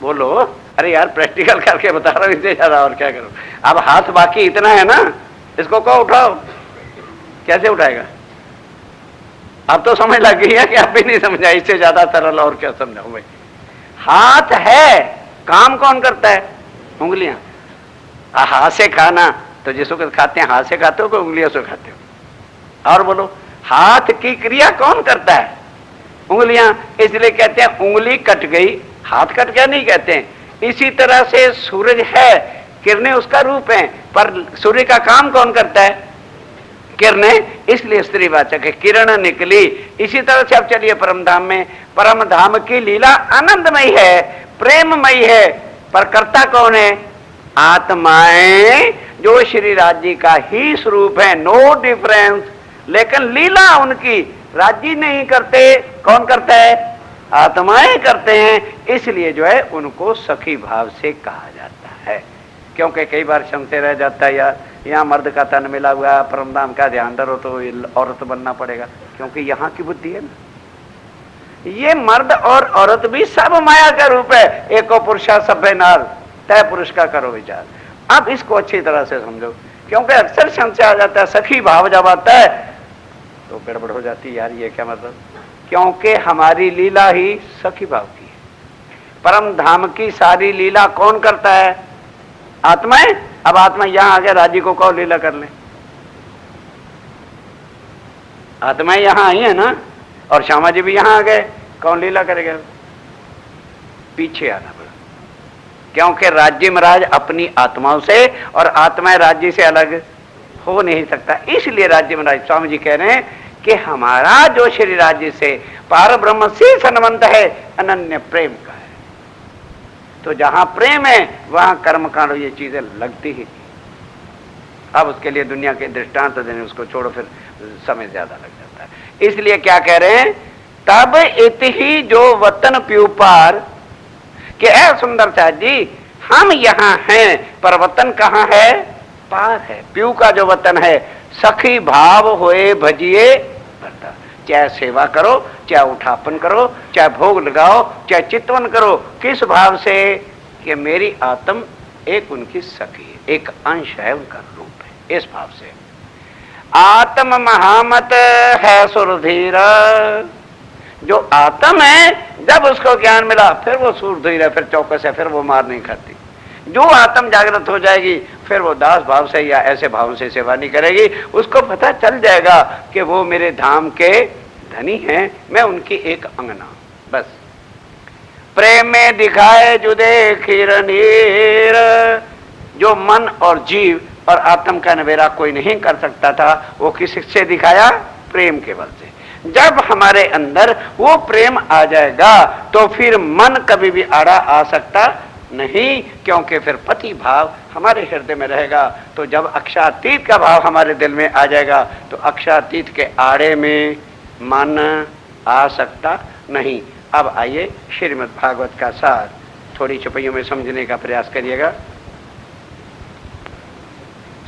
बोलो। अरे यार प्रैक्टिकल करके बता रहा हूं, इससे ज्यादा और क्या करो। अब हाथ बाकी इतना है ना, इसको कहो उठाओ, कैसे उठाएगा? अब तो समझ लग गई है कि अब भी नहीं समझा, इससे ज्यादा सरल और क्या समझाऊं भाई। हाथ है, काम कौन करता है? उंगलियां। हाथ से खाना तो जिसको खाते हैं हाथ से खाते हो कि उंगलियों से खाते हो? और बोलो, हाथ की क्रिया कौन करता है? उंगलियां। इसलिए कहते हैं उंगली कट गई, हाथ कट गया नहीं कहते हैं। इसी तरह से सूरज है, किरणें उसका रूप है, पर सूर्य का काम कौन करता है? किरणें। इसलिए स्त्रीवाचक है, किरण निकली। इसी तरह से अब चलिए परम धाम में। परम धाम की लीला आनंदमयी है, प्रेममयी है, पर करता कौन है? आत्माएं जो श्री राज्य का ही स्वरूप है, नो डिफरेंस। लेकिन लीला उनकी राज्य नहीं करते, कौन करता है? आत्माएं करते हैं। इसलिए जो है उनको सखी भाव से कहा जाता है। क्योंकि कई बार क्षमते रह जाता है यार, यहाँ मर्द का तन मिला हुआ है, परमधाम का ध्यान धरो तो औरत बनना पड़ेगा, क्योंकि यहाँ की बुद्धि है ना। ये मर्द और औरत भी सब माया का रूप है। एको पुरुषा सभ्य नार तय पुरुष का करो विचार। आप इसको अच्छी तरह से समझो, क्योंकि अक्सर संशय आ जाता है, सखी भाव जब आता है तो गड़बड़ हो जाती है। यार ये क्या मतलब? क्योंकि हमारी लीला ही सखी भाव की है। परम धाम की सारी लीला कौन करता है? आत्माएं। अब आत्मा यहां आ गया, राजी को कहो लीला कर ले। आत्माएं यहां आई है ना, और श्यामा जी भी यहां आ गए, कौन लीला करेगा? पीछे आना पड़ा, क्योंकि राज्य महाराज अपनी आत्माओं से और आत्माएं राज्य से अलग हो नहीं सकता। इसलिए राज्य महाराज स्वामी जी कह रहे हैं कि हमारा जो श्री राज्य से पार ब्रह्म से संबंध है अनन्य प्रेम का है। तो जहां प्रेम है वहां कर्मकांड ये चीजें लगती ही। अब उसके लिए दुनिया के दृष्टांत देने, उसको छोड़ो, फिर समय ज्यादा लग जाता है। इसलिए क्या कह रहे हैं? तब इत ही जो वतन प्यू पार, कि ऐ सुंदर साहब जी हम यहाँ हैं पर वतन कहाँ है? पार है। प्यू का जो वतन है, सखी भाव होए भजिए भरता। चाहे सेवा करो, चाहे उठापन करो, चाहे भोग लगाओ, चाहे चितवन करो, किस भाव से? कि मेरी आत्म एक उनकी सखी है, एक अंश है, उनका रूप है। इस भाव से आत्म महामत है सुरधीर। जो आत्म है, जब उसको ज्ञान मिला फिर वो सुरधीर है, फिर चौकस है, फिर वो मार नहीं खाती। जो आत्म जागृत हो जाएगी फिर वो दास भाव से या ऐसे भाव से सेवा नहीं करेगी। उसको पता चल जाएगा कि वो मेरे धाम के धनी हैं, मैं उनकी एक अंगना। बस प्रेम में दिखाए जुदे खीर नीर। जो मन और जीव और आत्म का नवेरा कोई नहीं कर सकता था, वो किससे दिखाया? प्रेम के बल से। जब हमारे अंदर वो प्रेम आ जाएगा तो फिर मन कभी भी आड़ा आ सकता नहीं, क्योंकि फिर पति भाव हमारे हृदय में रहेगा। तो जब अक्षातीत का भाव हमारे दिल में आ जाएगा तो अक्षातीत के आड़े में मन आ सकता नहीं। अब आइए श्रीमद् भागवत का सार थोड़ी चुपैयों में समझने का प्रयास करिएगा।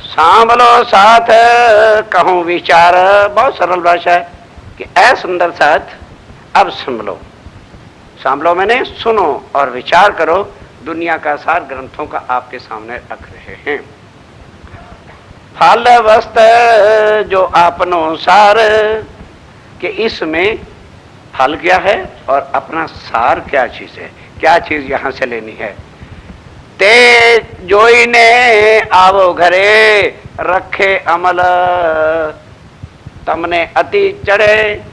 सांभलो साथ कहूं विचार, बहुत सरल भाषा है कि ऐ सुंदर साथ अब सुन लो। सांभलो मैंने सुनो और विचार करो। दुनिया का सार ग्रंथों का आपके सामने रख रहे हैं। फल वस्त जो आपनो सार, कि इसमें फल क्या है और अपना सार क्या चीज है, क्या चीज यहां से लेनी है। ते जोई ने आवो घरे रखे अमल, तमने अति चढ़े।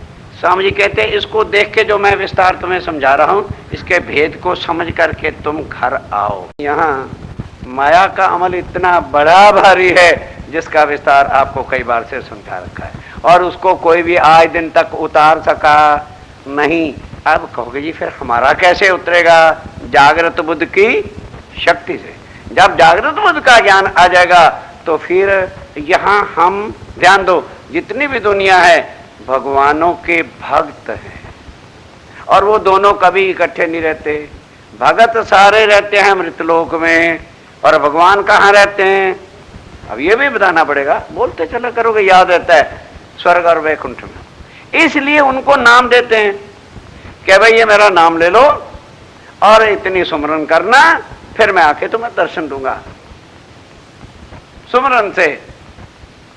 स्वामी जी कहते हैं इसको देख के जो मैं विस्तार तुम्हें समझा रहा हूं, इसके भेद को समझ करके तुम घर आओ। यहाँ माया का अमल इतना बड़ा भारी है जिसका विस्तार आपको कई बार से समझा रखा है, और उसको कोई भी आज दिन तक उतार सका नहीं। अब कहोगे जी फिर हमारा कैसे उतरेगा? जागृत बुद्ध की शक्ति से। जब जागृत बुद्ध का ज्ञान आ जाएगा तो फिर यहाँ हम, ध्यान दो, जितनी भी दुनिया है भगवानों के भक्त हैं, और वो दोनों कभी इकट्ठे नहीं रहते। भगत सारे रहते हैं मृतलोक में, और भगवान कहाँ रहते हैं? अब ये भी बताना पड़ेगा, बोलते चला करोगे याद रहता है, स्वर्ग और वैकुंठ में। इसलिए उनको नाम देते हैं कि भाई ये मेरा नाम ले लो और इतनी सुमरन करना, फिर मैं आके तुम्हें दर्शन दूंगा सुमरन से।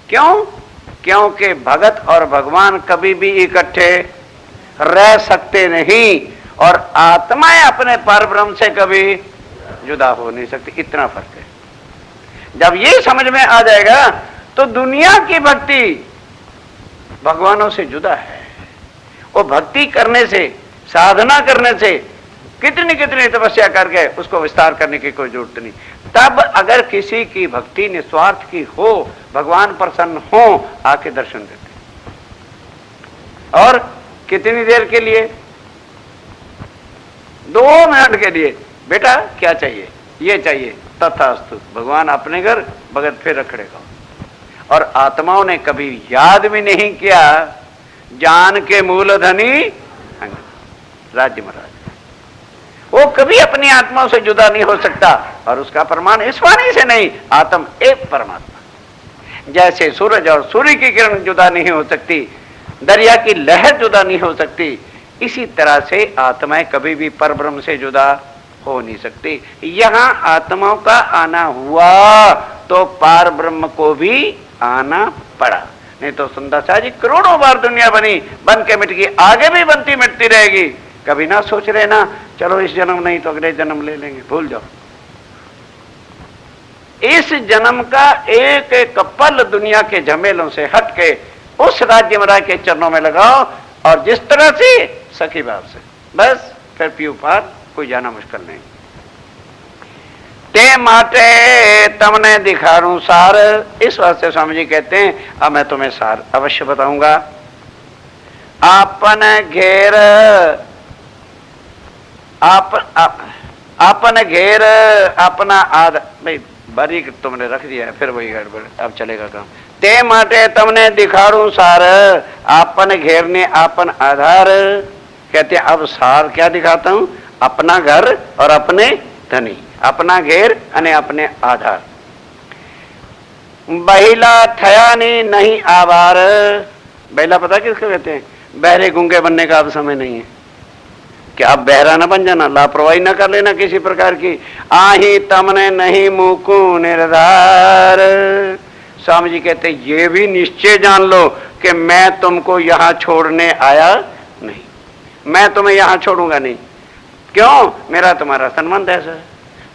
क्यों? क्योंकि भगत और भगवान कभी भी इकट्ठे रह सकते नहीं, और आत्माएं अपने पर ब्रह्म से कभी जुदा हो नहीं सकती। इतना फर्क है। जब ये समझ में आ जाएगा तो दुनिया की भक्ति भगवानों से जुदा है। वो भक्ति करने से, साधना करने से, कितनी कितनी तपस्या करके उसको विस्तार करने की कोई जरूरत नहीं। तब अगर किसी की भक्ति निस्वार्थ की हो, भगवान प्रसन्न हो, आके दर्शन देते। और कितनी देर के लिए? 2 मिनट के लिए। बेटा क्या चाहिए? ये चाहिए, तथास्तु। भगवान अपने घर, भगत फिर रखड़ेगा। और आत्माओं ने कभी याद भी नहीं किया, जान के मूल धनी राज्य महाराज, वो कभी अपनी आत्मा से जुदा नहीं हो सकता। और उसका प्रमाण इस वाणी से नहीं, आत्म एक परमात्मा। जैसे सूरज और सूर्य की किरण जुदा नहीं हो सकती, दरिया की लहर जुदा नहीं हो सकती, इसी तरह से आत्माएं कभी भी परब्रह्म से जुदा हो नहीं सकती। यहां आत्माओं का आना हुआ तो पार ब्रह्म को भी आना पड़ा, नहीं तो सुंदर सा जी करोड़ों बार दुनिया बनी, बन के मिट गई, आगे भी बनती मिटती रहेगी। कभी ना सोच रहे ना चलो इस जन्म नहीं तो अगले जन्म ले लेंगे, भूल जाओ। इस जन्म का एक एक पल दुनिया के झमेलों से हट के उस राज्य महाराज के चरणों में लगाओ, और जिस तरह से सखी भाव से, बस फिर पीऊ पार कोई जाना मुश्किल नहीं। ते माटे तमने दिखारूं सार, इस वास्ते स्वामी जी कहते हैं अब मैं तुम्हें सार अवश्य बताऊंगा। आपन घेर आपन घेर अपना आद, भाई बारीक तुमने रख दिया है, फिर वही गड़बड़, अब चलेगा काम। ते माटे तमने दिखारूं सार, आपन घेरने आपन आधार। कहते हैं अब सार क्या दिखाता हूं, अपना घर और अपने धनी, अपना घेर अने अपने आधार। बहिला थया नहीं आवार, बहिला पता किसको कहते हैं, बहरे गूंगे बनने का अब समय नहीं है कि अब बहरा ना बन जाना, लापरवाही ना कर लेना किसी प्रकार की। आही तमने नहीं मुकू निर्धार, स्वामी जी कहते ये भी निश्चय जान लो कि मैं तुमको यहां छोड़ने आया नहीं, मैं तुम्हें यहां छोड़ूंगा नहीं। क्यों, मेरा तुम्हारा संबंध ऐसा है,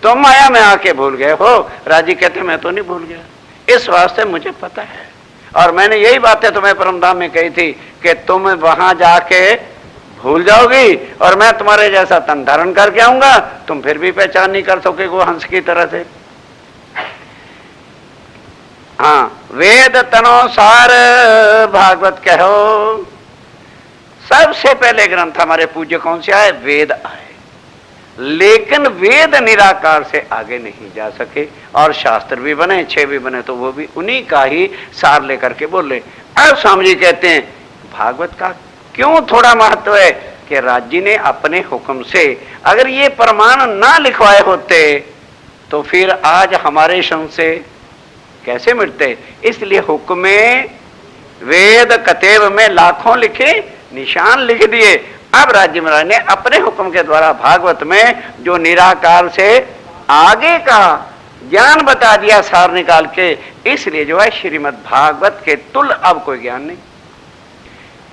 तुम आया मैं आके भूल गए हो। राजी कहते मैं तो नहीं भूल गया, इस वास्ते मुझे पता है, और मैंने यही बातें तुम्हें परमधाम में कही थी कि तुम वहां जाके भूल जाओगी और मैं तुम्हारे जैसा तन धारण करके आऊंगा, तुम फिर भी पहचान नहीं कर सकोगे वो हंस की तरह से। हाँ, वेद तनोसार भागवत कहो, सबसे पहले ग्रंथ हमारे पूज्य कौन से आए, वेद आए, लेकिन वेद निराकार से आगे नहीं जा सके, और शास्त्र भी बने, 6 भी बने, तो वो भी उन्हीं का ही सार लेकर के बोले। अब स्वामी जी कहते हैं भागवत का क्यों थोड़ा महत्व है कि राज्य ने अपने हुक्म से अगर ये प्रमाण ना लिखवाए होते तो फिर आज हमारे संशय कैसे मिटते। इसलिए हुक्म में वेद कतेब में लाखों लिखे, निशान लिख दिए। अब राज्य महाराज ने अपने हुक्म के द्वारा भागवत में जो निराकार से आगे का ज्ञान बता दिया सार निकाल के, इसलिए जो है श्रीमद् भागवत के तुल अब कोई ज्ञान नहीं।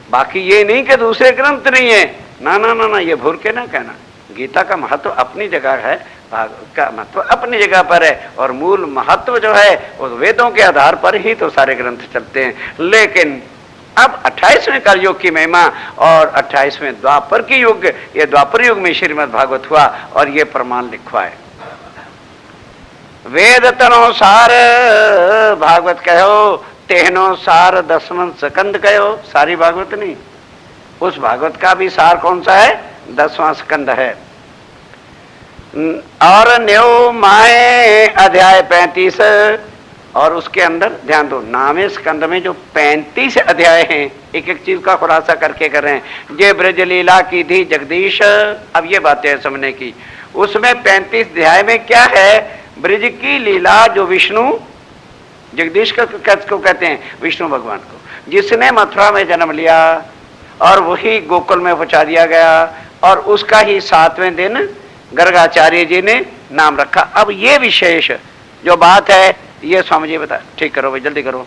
बाकी ये नहीं कि दूसरे ग्रंथ नहीं है, ना ना ना ना, ये भूल के ना कहना। गीता का महत्व अपनी जगह है, भागवत का महत्व अपनी जगह पर है, और मूल महत्व जो है वो वेदों के आधार पर ही तो सारे ग्रंथ चलते हैं। लेकिन अब 28वें कलयुग की महिमा और 28वें द्वापर की युग, ये द्वापर युग में श्रीमद् भागवत हुआ और ये प्रमाण लिखवा है। वेद तनो सार भागवत कहो, तेहनो सार 10वां स्कंद कहो, सारी भागवत नहीं, उस भागवत का भी सार कौन सा है, 10वां स्कंद है। और न्यो माए अध्याय 35, और उसके अंदर ध्यान दो, नामे स्कंद में जो 35 अध्याय हैं, एक एक चीज का खुलासा करके कर रहे हैं। ये ब्रज लीला की थी जगदीश, अब ये बातें हैं समझने की। उसमें 35 अध्याय में क्या है, ब्रज की लीला जो विष्णु, जगदीश को कहते हैं विष्णु भगवान को, जिसने मथुरा में जन्म लिया और वही गोकुल में पहुंचा दिया गया, और उसका ही 7वें दिन गर्गाचार्य जी ने नाम रखा। अब ये विशेष जो बात है ये स्वामी जी बता, ठीक करो भाई, जल्दी करो,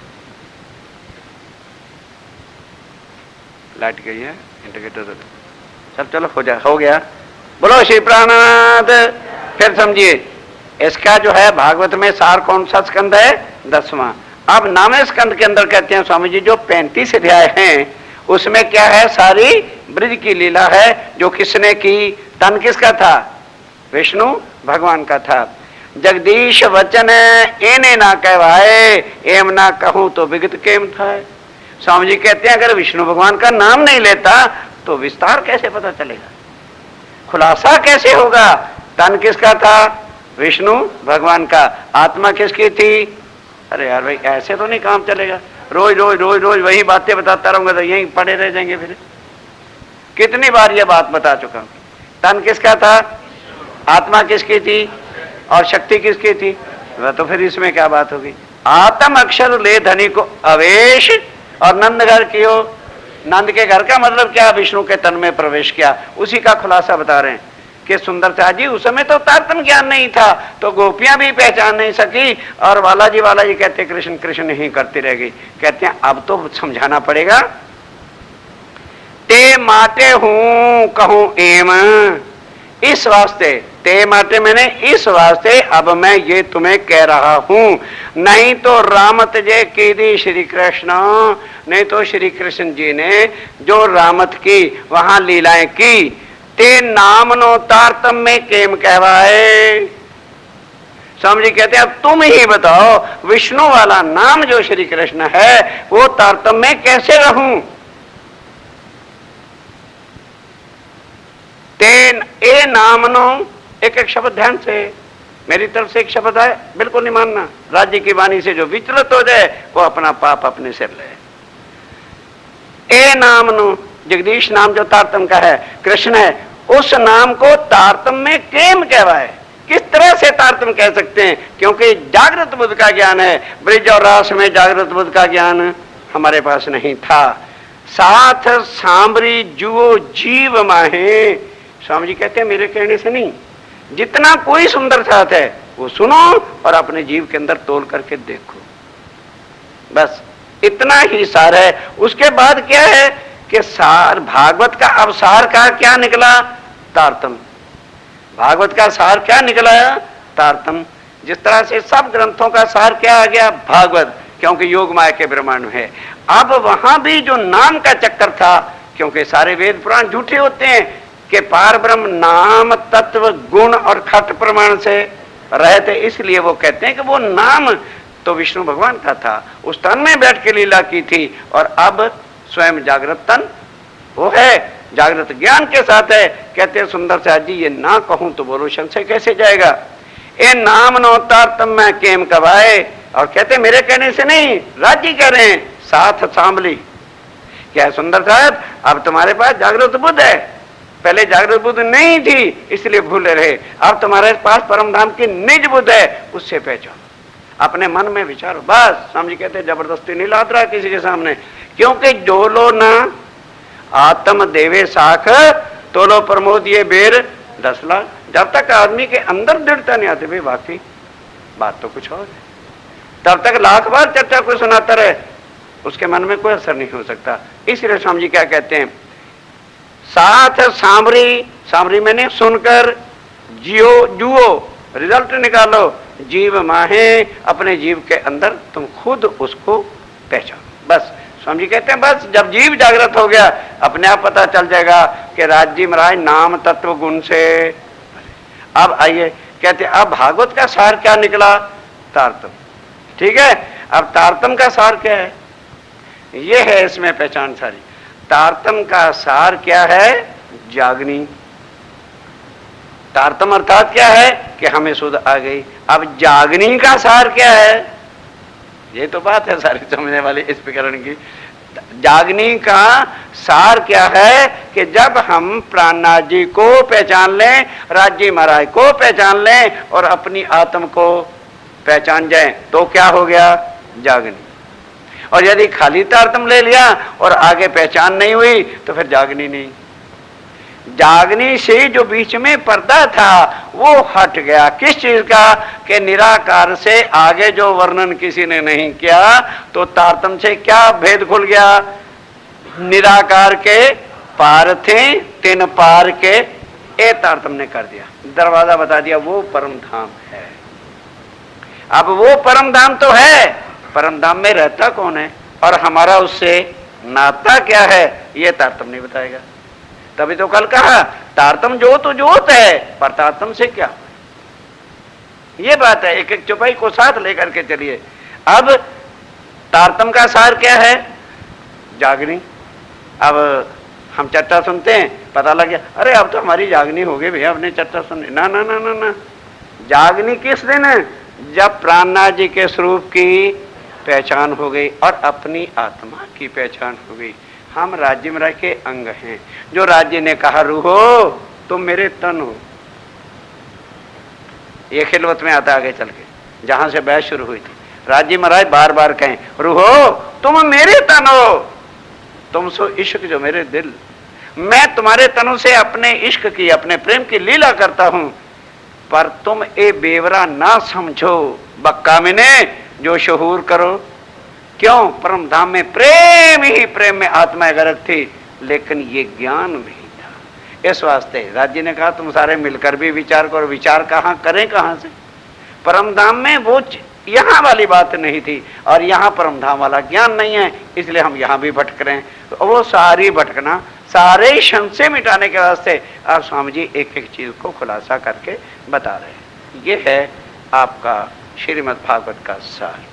लाइट गई है, इंडिकेटर सब, चलो हो गया। बोलो श्री प्राणनाथ। फिर समझिए इसका जो है भागवत में सार कौन सा स्कंद है, 10वां। अब नामे स्कंद के अंदर कहते हैं स्वामी जी जो 35 अध्याय हैं उसमें क्या है, सारी ब्रज की लीला है, जो किसने की, तन किसका था, विष्णु भगवान का था। जगदीश वचन एने ना कहवाए, एम ना कहूं तो विगत केम था। स्वामी जी कहते हैं अगर विष्णु भगवान का नाम नहीं लेता तो विस्तार कैसे पता चलेगा, खुलासा कैसे होगा। तन किसका था, विष्णु भगवान का। आत्मा किसकी थी, अरे यार भाई ऐसे तो नहीं काम चलेगा, रोज रोज रोज रोज वही बातें बताता रहूंगा तो यहीं पड़े रह जाएंगे। फिर कितनी बार ये बात बता चुका हूं। तन किसका था, आत्मा किसकी थी, और शक्ति किसकी थी, वह तो फिर इसमें क्या बात होगी। आत्म अक्षर ले धनी को अवेश, और नंद घर कियो नंद के घर का मतलब क्या, विष्णु के तन में प्रवेश किया, उसी का खुलासा बता रहे हैं कि सुंदरता जी उस समय तो तारतम्य ज्ञान नहीं था, तो गोपियां भी पहचान नहीं सकी, और बालाजी कहते कृष्ण कृष्ण ही करती रह गई। कहते हैं अब तो समझाना पड़ेगा। ते माटे हूं कहूं एम, इस वास्ते, ते माटे मैंने इस वास्ते अब मैं ये तुम्हें कह रहा हूं, नहीं तो रामत जे की दी श्री कृष्ण, नहीं तो श्री कृष्ण जी ने जो रामत की वहां लीलाएं की, ते नाम नो तारतम में केम कहवाए। स्वामी जी कहते हैं अब तुम ही बताओ, विष्णु वाला नाम जो श्री कृष्ण है वो तारतम में कैसे रहूं। तेन ए नामनो, एक एक शब्द ध्यान से, मेरी तरफ से एक शब्द है, बिल्कुल नहीं मानना। राज्य की वाणी से जो विचलित हो जाए वो अपना पाप अपने सिर ले। ए नामनो, जगदीश नाम जो तारतम का है, कृष्ण है, उस नाम को तारतम में केम कहवाए, किस तरह से तारतम कह सकते हैं, क्योंकि जागृत बुद्ध का ज्ञान है, ब्रिज और रास में जागृत बुद्ध का ज्ञान हमारे पास नहीं था। साथ सांबरी जुओ जीव माहे, स्वामी जी कहते हैं मेरे कहने से नहीं, जितना कोई सुंदर साथ है वो सुनो और अपने जीव के अंदर तोल करके देखो, बस इतना ही सार है। उसके बाद क्या है कि सार भागवत का अवसार का क्या निकला, तारतम। भागवत का सार क्या निकला, तारतम। जिस तरह से सब ग्रंथों का सार क्या आ गया, भागवत, क्योंकि योग माया के ब्रह्मांड है। अब वहां भी जो नाम का चक्कर था, क्योंकि सारे वेद पुराण झूठे होते हैं कि पार ब्रह्म नाम तत्व गुण और खट प्रमाण से रहते, इसलिए वो कहते हैं कि वो नाम तो विष्णु भगवान का था, उस तन में बैठ के लीला की थी, और अब स्वयं जागृत तन वो है, जागृत ज्ञान के साथ है। कहते हैं सुंदर साथ जी ये ना कहूं तो बोलो संशय कैसे जाएगा। ए नाम नो तारतम में केम कवाए, और कहते मेरे कहने से नहीं, राज्य कह रहे हैं, साथ सांभली। क्या सुंदर साहब, अब तुम्हारे पास जागृत बुद्ध है, पहले जागृत बुद्ध नहीं थी इसलिए भूले रहे, अब तुम्हारे पास परम धाम की निज बुद्ध है, उससे पहचानो, अपने मन में विचारो। बस स्वामी जी कहते जबरदस्ती नहीं लाद रहा किसी के सामने, क्योंकि जो लो ना आत्म देवे साख तो लो प्रमोद ये बेर 10 लाख। जब तक आदमी के अंदर दृढ़ता नहीं आती, भाई वाकई बात तो कुछ और है, तब तक लाख बार चर्चा कोई सुनाता रहे, उसके मन में कोई असर नहीं हो सकता। इसलिए स्वामी जी क्या कहते हैं, साथ सांभरी, सांभरी मैंने सुनकर, जियो जुओ रिजल्ट निकालो, जीव माहे, अपने जीव के अंदर तुम खुद उसको पहचानो। बस स्वामी जी कहते हैं बस जब जीव जागृत हो गया अपने आप पता चल जाएगा कि राज्य महाराज नाम तत्व गुण से। अब आइए कहते हैं अब भागवत का सार क्या निकला, तारतम। ठीक है, अब तारतम का सार क्या है, ये है इसमें पहचान सारी। तारतम का सार क्या है, जागनी। तारतम अर्थात क्या है कि हमें सुध आ गई। अब जागनी का सार क्या है, ये तो बात है सारी समझने वाली इस प्रकरण की। जागनी का सार क्या है कि जब हम प्राणनाथ जी को पहचान लें, राज्य महाराज को पहचान लें और अपनी आत्म को पहचान जाएं तो क्या हो गया, जागनी। और यदि खाली तारतम ले लिया और आगे पहचान नहीं हुई तो फिर जागनी नहीं। जागनी से जो बीच में पर्दा था वो हट गया, किस चीज का कि निराकार से आगे जो वर्णन किसी ने नहीं किया, तो तारतम से क्या भेद खुल गया, निराकार के पार थे तीन पार के, ए तारतम ने कर दिया, दरवाजा बता दिया, वो परम धाम है। अब वो परम धाम तो है, परम धाम में रहता कौन है और हमारा उससे नाता क्या है, ये तारतम नहीं बताएगा। तभी तो कल कहा तारतम जो तो जोत है, पर तारतम से क्या, ये बात है। एक एक चौपाई को साथ लेकर के चलिए। अब तारतम का सार क्या है, जागनी। अब हम चर्चा सुनते हैं, पता लग गया अरे अब तो हमारी जागनी हो गई भैया, अपने चर्चा सुननी, ना ना ना ना ना। जागनी किस दिन है, जब प्राणनाथ जी के स्वरूप की पहचान हो गई और अपनी आत्मा की पहचान हो गई। हम राज्य महाराज के अंग हैं, जो राज्य ने कहा रूहो तुम मेरे तन हो। ये खिलवत में आता आगे चल के, जहां से बहस शुरू हुई थी। राज्य महाराज बार बार कहें रूहो तुम मेरे तन हो, तुम सो इश्क जो मेरे दिल, मैं तुम्हारे तनु से अपने इश्क की, अपने प्रेम की लीला करता हूं, पर तुम ए बेवरा ना समझो, बक्का मैंने जो शहूर करो। क्यों? परम धाम में प्रेम ही प्रेम में आत्मा गरक थी, लेकिन ये ज्ञान नहीं था। इस वास्ते राज्य ने कहा तुम सारे मिलकर भी विचार करो। विचार कहां करें, कहां से? परम धाम में वो यहां वाली बात नहीं थी, और यहां परम धाम वाला ज्ञान नहीं है, इसलिए हम यहां भी भटक रहे हैं। तो वो सारी भटकना, सारे संशय मिटाने के वास्ते अब स्वामी जी एक एक चीज को खुलासा करके बता रहे हैं। ये है आपका श्रीमद् भागवत का सार,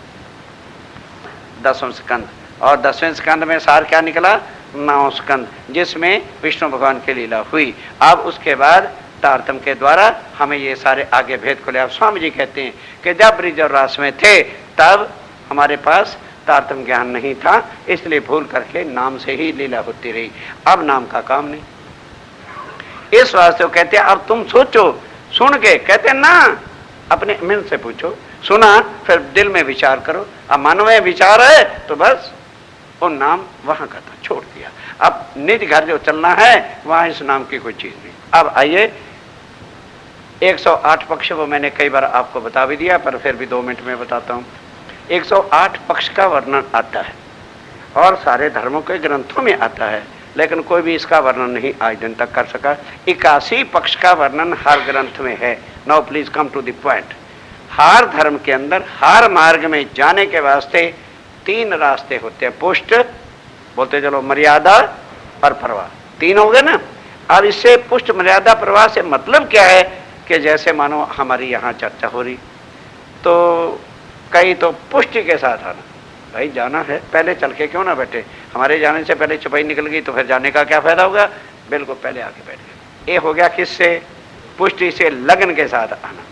10वां स्कंद। और 10वें स्कंद में सार क्या निकला? 9वां स्कंद, जिसमें विष्णु भगवान की लीला हुई। अब उसके बाद तारतम के द्वारा हमें ये सारे आगे भेद खुले। अब स्वामी जी कहते हैं कि जब ब्रिज और रास में थे तब हमारे पास तारतम ज्ञान नहीं था, इसलिए भूल करके नाम से ही लीला होती रही। अब नाम का काम नहीं, इस वास्ते वो कहते हैं अब तुम सोचो, सुन के कहते ना अपने मन से पूछो, सुना फिर दिल में विचार करो। अब मन में विचार है तो बस वो नाम वहां का था, छोड़ दिया। अब निज घर जो चलना है वहां इस नाम की कोई चीज नहीं। अब आइए 108 पक्ष वो मैंने कई बार आपको बता भी दिया, पर फिर भी 2 मिनट में बताता हूं। 108 पक्ष का वर्णन आता है और सारे धर्मों के ग्रंथों में आता है, लेकिन कोई भी इसका वर्णन नहीं आज दिन तक कर सका। 81 पक्ष का वर्णन हर ग्रंथ में है। Now please come to the point. हर धर्म के अंदर हर मार्ग में जाने के वास्ते 3 रास्ते होते हैं, पुष्ट बोलते चलो, मर्यादा और प्रवाह, 3 हो गए ना। अब इससे पुष्ट मर्यादा प्रवाह से मतलब क्या है कि जैसे मानो हमारी यहाँ चर्चा हो रही तो कई तो पुष्टि के साथ आना, भाई जाना है पहले चल के क्यों ना बैठे, हमारे जाने से पहले चुपाई निकल गई तो फिर जाने का क्या फायदा होगा, बिल्कुल पहले आके बैठ गए। ये हो गया किससे? पुष्टि से, लगन के साथ आना।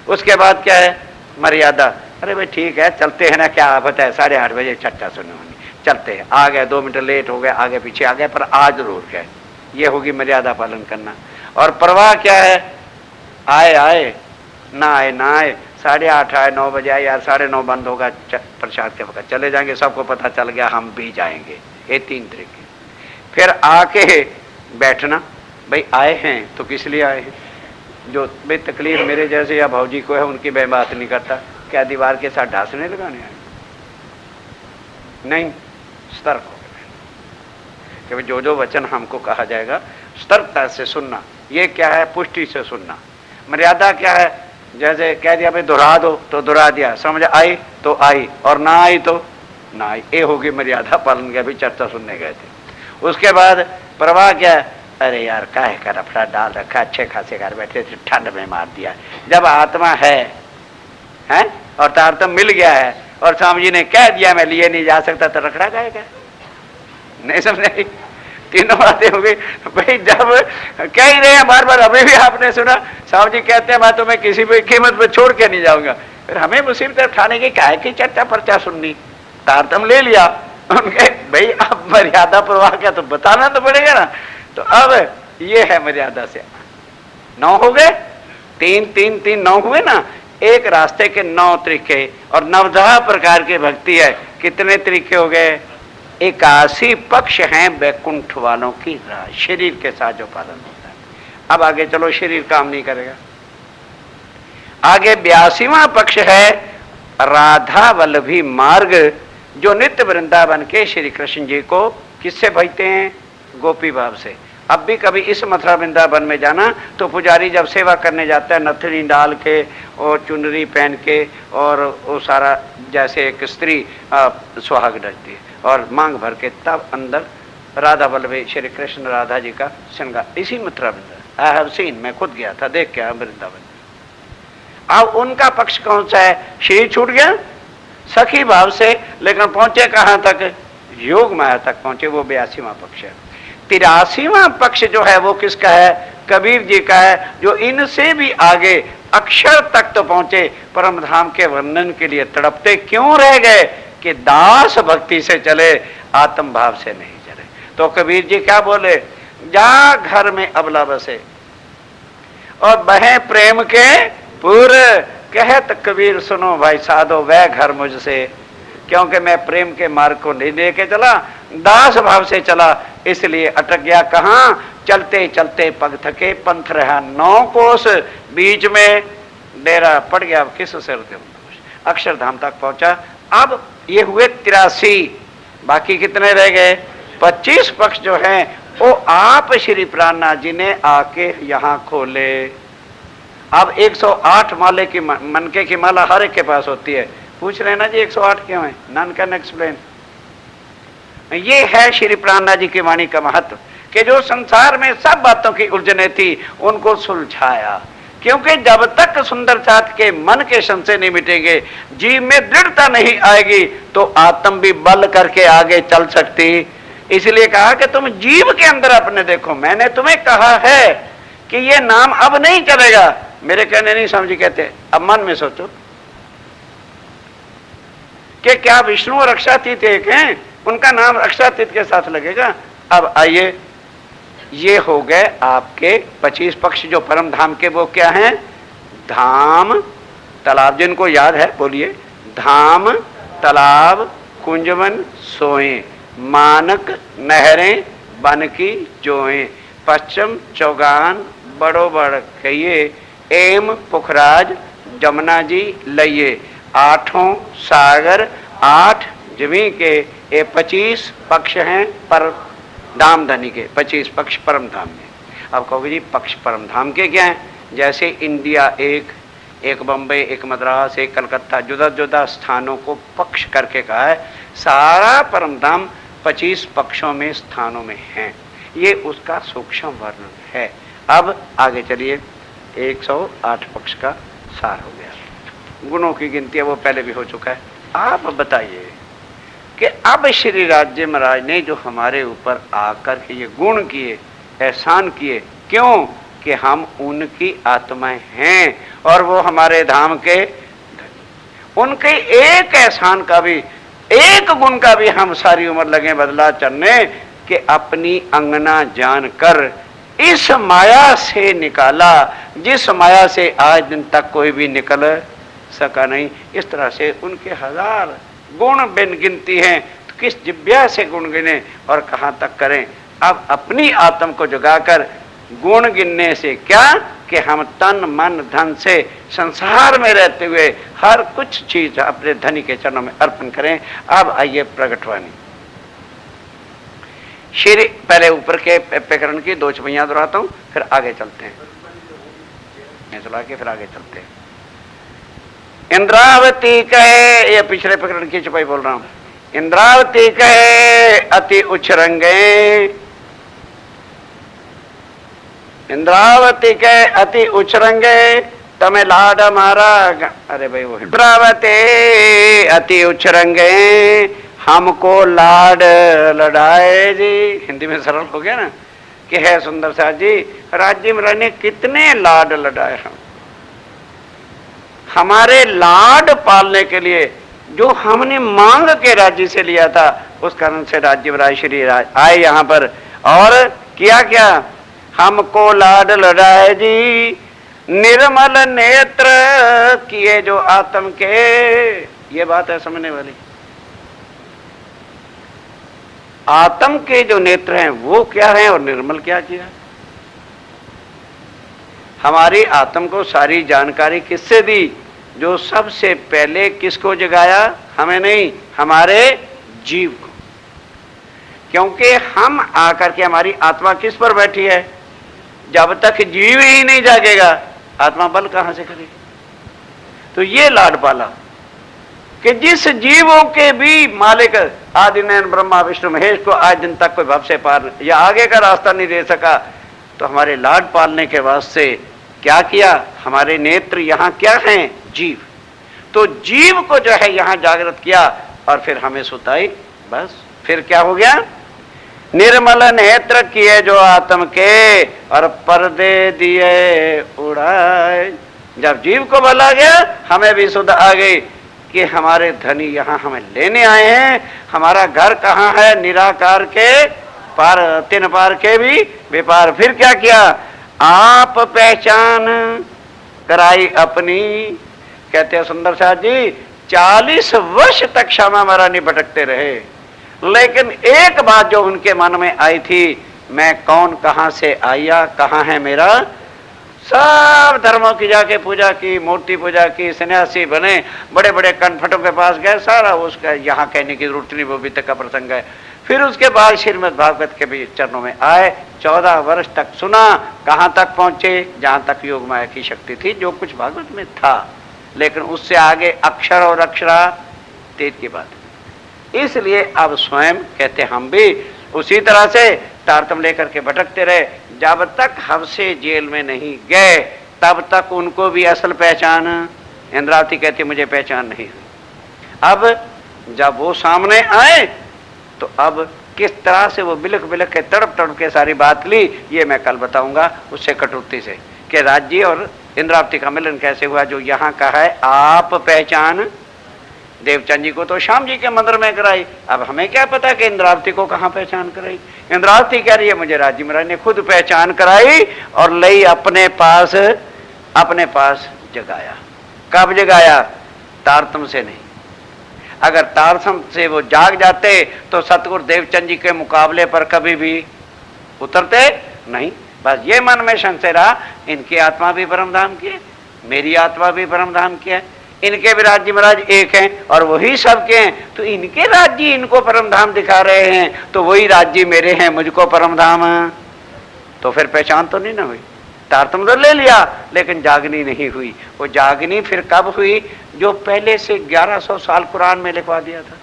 उसके बाद क्या है? मर्यादा। अरे भाई ठीक है चलते हैं ना, क्या आफत है, 8:30 बजे चर्चा सुनने होनी, चलते हैं, आ गए 2 मिनट लेट हो गए, आगे पीछे आ गए, पर आज जरूर गए। ये होगी मर्यादा पालन करना। और प्रवाह क्या है? आए आए, ना आए ना आए, 8:30 आए, 9 बजे आए, यार 9:30 बंद होगा प्रसाद के वक्त, चले जाएंगे, सबको पता चल गया हम भी जाएंगे। ये 3 तरीके। फिर आके बैठना, भाई आए हैं तो किस लिए आए हैं? जो भाई तकलीफ मेरे जैसे या भौजी को है उनकी मैं बात नहीं करता, क्या दीवार के साथ ढांसने लगाने आए? नहीं, सतर्क हो कि जो जो वचन हमको कहा जाएगा सतर्कता से सुनना। ये क्या है? पुष्टि से सुनना। मर्यादा क्या है? जैसे कह दिया भाई दोहरा दो तो दोहरा दिया, समझ आई तो आई, और ना आई तो ना आई। ये होगी मर्यादा पालन के। भी चर्चा सुनने गए थे। उसके बाद प्रवाह क्या है? अरे यार काहे का रफड़ा डाल रखा, अच्छे खासे घर बैठे थे, ठंड में मार दिया। जब आत्मा है और तारतम मिल गया है और स्वामी जी ने कह दिया मैं लिए नहीं जा सकता, तो रखड़ा जाएगा? नहीं समझे? 3 बातें हो गई भाई। जब कह ही रहे हैं बार बार, अभी भी आपने सुना स्वामी जी कहते हैं मैं तुम्हें किसी भी कीमत पर छोड़ के नहीं जाऊंगा, फिर हमें मुसीबत उठाने की काहे की चर्चा पर्चा सुननी? तारतम ले लिया उनके, भाई अब मर्यादा प्रवाह क्या तो बताना तो पड़ेगा ना। तो अब ये है मर्यादा से 9 हो गए, 3 9 हुए ना। एक रास्ते के 9 तरीके और 9 प्रकार की भक्ति है। कितने तरीके हो गए? 81 पक्ष हैं वैकुंठ वालों की राह, शरीर के साथ जो पालन होता है। अब आगे चलो, शरीर काम नहीं करेगा। आगे 82वां पक्ष है राधा वल्लभी मार्ग, जो नित्य वृंदावन के श्री कृष्ण जी को किससे भजते हैं? गोपी भाव से। अब भी कभी इस मथुरा वृंदावन में जाना तो पुजारी जब सेवा करने जाता है नथनी डाल के और चुनरी पहन के, और वो सारा जैसे एक स्त्री सुहाग डरती है और मांग भर के, तब अंदर राधा वल्लभी श्री कृष्ण राधा जी का श्रृंगार, इसी Mathura Vrindavan. I have seen, मैं खुद गया था, देख के आया वृंदावन। अब उनका पक्ष कौन सा है? शरीर छूट गया सखी भाव से, लेकिन पहुंचे कहां तक? योग माया तक पहुंचे। वो 82वां पक्ष है। 83वां पक्ष जो है वो किसका है? कबीर जी का है, जो इनसे भी आगे अक्षर तक तो पहुंचे, परम धाम के वर्णन के लिए तड़पते क्यों रह गए कि दास भक्ति से चले, आत्म भाव से नहीं चले। तो कबीर जी क्या बोले? जा घर में अबला बसे और बहे प्रेम के पूर, कहत कबीर सुनो भाई साधो वह घर मुझसे, क्योंकि मैं प्रेम के मार्ग को नहीं लेके चला दास भाव से चला, इसलिए अटक गया। कहाँ? चलते चलते पग थके, पंथ रहा 9 कोस, बीच में डेरा पड़ गया। किस से अक्षरधाम तक पहुंचा। अब ये हुए 83, बाकी कितने रह गए? 25 पक्ष जो हैं वो आप श्री प्राणनाथ जी ने आके यहाँ खोले। अब 108 माले की मनके की माला हर एक के पास होती है। पूछ रहे ना जी 108 क्यों है? None can explain. ये है श्री प्राणनाथ जी की वाणी का महत्व कि जो संसार में सब बातों की उलझने थी उनको सुलझाया। क्योंकि जब तक सुंदर साथ के मन के संशय नहीं मिटेंगे, जीव में दृढ़ता नहीं आएगी, तो आत्म भी बल करके आगे चल सकती। इसलिए कहा कि तुम जीव के अंदर अपने देखो। मैंने तुम्हें कहा है कि ये नाम अब नहीं चलेगा। मेरे कहने नहीं समझी कहते, अब मन में सोचो कि क्या विष्णु और रक्षातीत एक हैं? उनका नाम रक्षातीत के साथ लगेगा। अब आइए, ये हो गए आपके 25 पक्ष जो परम धाम के। वो क्या हैं? धाम, तालाब, जिनको याद है बोलिए। धाम, तालाब, कुंजवन, सोए, मानक, नहरें, बन की जोएं, पश्चिम चौगान, बड़ो बड़ कहिए, एम पुखराज, जमुना जी लइये, 8 सागर, 8 जमी के। ये 25 पक्ष हैं पर धाम धनी के, 25 पक्ष परम धाम में। अब कहोगे जी पक्ष परम धाम के क्या हैं? जैसे इंडिया एक बम्बई, एक मद्रास, एक कलकत्ता, जुदा जुदा स्थानों को पक्ष करके कहा है। सारा परम धाम 25 पक्षों में, स्थानों में है। ये उसका सूक्ष्म वर्णन है। अब आगे चलिए, 108 पक्ष का सार हो गया। गुणों की गिनती है वो पहले भी हो चुका है। आप बताइए कि अब श्री राज्य महाराज ने जो हमारे ऊपर आकर के ये गुण किए, एहसान किए, क्यों? कि हम उनकी आत्माएं हैं और वो हमारे धाम के धनी। उनके एक एहसान का भी, एक गुण का भी हम सारी उम्र लगे बदला चलने कि अपनी अंगना जानकर इस माया से निकाला, जिस माया से आज दिन तक कोई भी निकल सका नहीं। इस तरह से उनके 1000 गुण बिन गिनती हैं। तो किस जिब्या से गुण गिने और कहाँ तक करें? अब अपनी आत्म को जगाकर गुण गिनने से क्या कि हम तन मन धन से संसार में रहते हुए हर कुछ चीज अपने धनी के चरणों में अर्पण करें। अब आइए प्रगटवाणी। श्री पहले ऊपर के प्रकरण की 2 छपैयां दोहराता हूं, फिर आगे चलते हैं। मैं चला के फिर आगे चलते हैं। इंद्रावती कहे, ये पिछले प्रकरण की छपाई बोल रहा हूं। इंद्रावती कहे अति उच्छृंगे, इंद्रावती कहे अति उच्छृंगे, तमें लाड हमारा। अरे भाई वो इंद्रावती अति उच्छृंगे, हमको लाड लड़ाए जी। हिंदी में सरल हो गया ना कि है सुंदर साथ जी, राज्य में रहने कितने लाड लड़ाए। हम हमारे लाड पालने के लिए जो हमने मांग के राज्य से लिया था, उस कारण से राज्य राज श्री राज आए यहाँ पर और किया क्या? हमको लाड लड़ाए जी, निर्मल नेत्र किए जो आत्म के। ये बात है समझने वाली। आत्म के जो नेत्र हैं वो क्या है और निर्मल क्या किया? हमारी आत्म को सारी जानकारी किससे दी? जो सबसे पहले किसको जगाया? हमें नहीं, हमारे जीव को। क्योंकि हम आकर के, हमारी आत्मा किस पर बैठी है? जब तक जीव ही नहीं जागेगा आत्मा बल कहां से करेगी? तो ये लाड पाला कि जिस जीवों के भी मालिक आदि नयन ब्रह्मा विष्णु महेश को आज दिन तक कोई भव से पार या आगे का रास्ता नहीं दे सका, तो हमारे लाड पालने के वास्ते क्या किया? हमारे नेत्र यहाँ क्या हैं? जीव। तो जीव को जो है यहाँ जागृत किया और फिर हमें सुताई। बस फिर क्या हो गया? निर्मल नेत्र किए जो आत्म के और पर्दे दिए उड़ाए। जब जीव को बल आ गया, हमें भी सुध आ गई कि हमारे धनी यहाँ हमें लेने आए हैं। हमारा घर कहाँ है? निराकार के पार, 3 पार के भी विपार। फिर क्या किया? आप पहचान कराई अपनी। कहते हैं सुंदर साथ जी, 40 वर्ष तक श्यामा महारानी भटकते रहे लेकिन एक बात जो उनके मन में आई थी, मैं कौन, कहां से आया, कहां है मेरा। सब धर्मों की जाके पूजा की, मूर्ति पूजा की, सन्यासी बने, बड़े बड़े कनफटों के पास गए, सारा उसका यहाँ कहने की जरूरत नहीं, वो भी तक का प्रसंग है। फिर उसके बाद श्रीमद् भागवत के भी चरणों में आए, 14 वर्ष तक सुना। कहां तक पहुंचे, जहां तक योग माया की शक्ति थी, जो कुछ भागवत में था, लेकिन उससे आगे अक्षर और अक्षरातीत की बात। इसलिए अब स्वयं कहते हम भी उसी तरह से तारतम लेकर के भटकते रहे। जब तक हमसे जेल में नहीं गए तब तक उनको भी असल पहचान, इंद्रावती कहती मुझे पहचान नहीं हुई। अब जब वो सामने आए तो अब किस तरह से वो बिलख बिलख के तड़प तड़प के सारी बात ली, ये मैं कल बताऊंगा उससे कटुती से, कि राज्य और इंद्रावती का मिलन कैसे हुआ। जो यहाँ का है आप पहचान, देवचंद जी को तो श्याम जी के मंदिर में कराई, अब हमें क्या पता कि इंद्रावती को कहाँ पहचान कराई। इंद्रावती कह रही है मुझे राज्य महाराज ने खुद पहचान कराई और लई अपने पास जगाया। कब जगाया, तारतम से नहीं। अगर तारतम से वो जाग जाते तो सतगुरु देवचंद जी के मुकाबले पर कभी भी उतरते नहीं। बस ये मन में संशय रहा, इनकी आत्मा भी परमधाम की है, मेरी आत्मा भी परमधाम की है, इनके भी राज्य महाराज एक हैं और वही सबके हैं, तो इनके राज्य इनको परमधाम दिखा रहे हैं, तो वही राज्य मेरे हैं, मुझको परमधाम। तो फिर पहचान तो नहीं ना हुई। तारतम तो ले लिया लेकिन जागनी नहीं हुई। वो जागनी फिर कब हुई, जो पहले से 1100 साल कुरान में लिखवा दिया था।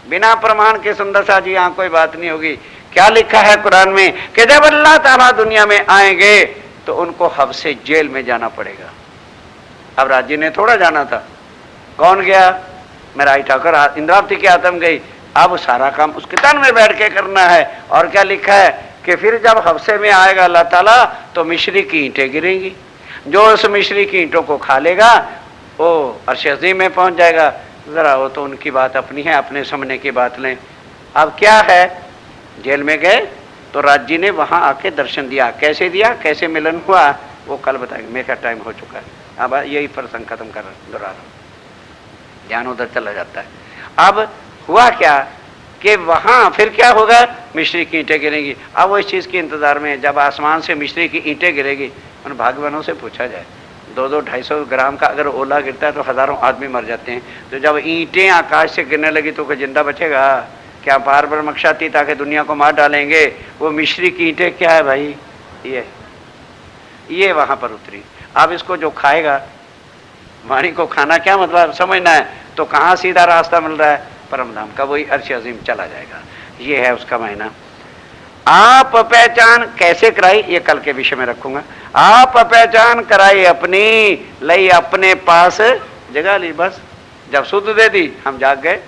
बिना प्रमाण के सुंदर सा जी यहाँ कोई बात नहीं होगी। क्या लिखा है कुरान में कि जब अल्लाह ताला दुनिया में आएंगे तो उनको हबसे जेल में जाना पड़ेगा। अब राज्य ने थोड़ा जाना था, कौन गया, मेरा आई ठाकर, इंद्रावती की आत्म गई। अब सारा काम उसके तन में बैठ के करना है। और क्या लिखा है कि फिर जब हबसे में आएगा अल्लाह ताला तो मिश्री की ईंटें गिरेंगी, जो उस मिश्री की ईंटों को खा लेगा वो अर्श अज़ीम में पहुंच जाएगा। जरा वो तो उनकी बात अपनी है, अपने सामने की बात लें। अब क्या है, जेल में गए तो राज्य ने वहां आके दर्शन दिया। कैसे दिया, कैसे मिलन हुआ, वो कल बताएंगे, मेरा टाइम हो चुका है। अब यही प्रसंग खत्म कर दोहरा रहा हूं, ध्यान उधर चला जाता है। अब हुआ क्या कि वहां फिर क्या होगा, मिश्री की ईंटें गिरेंगी। अब वो इस चीज के इंतजार में है, जब आसमान से मिश्री की ईंटें गिरेगी। उन भागवानों से पूछा जाए, 200-250 ग्राम का अगर ओला गिरता है तो हजारों आदमी मर जाते हैं, तो जब ईंटें आकाश से गिरने लगी तो कोई जिंदा बचेगा क्या? बार बार मक्षाती ताकि दुनिया को मार डालेंगे। वो मिश्री की ईंटें क्या है भाई, ये वहां पर उतरी। अब इसको जो खाएगा, वाणी को खाना क्या मतलब समझना है, तो कहाँ सीधा रास्ता मिल रहा है, परमधाम का, वही अर्श अज़ीम चला जाएगा। ये है उसका महीना। आप पहचान कैसे कराई, ये कल के विषय में रखूंगा। आप पहचान कराई अपनी, लई अपने पास जगह ली। बस जब सुध दे दी हम जाग गए।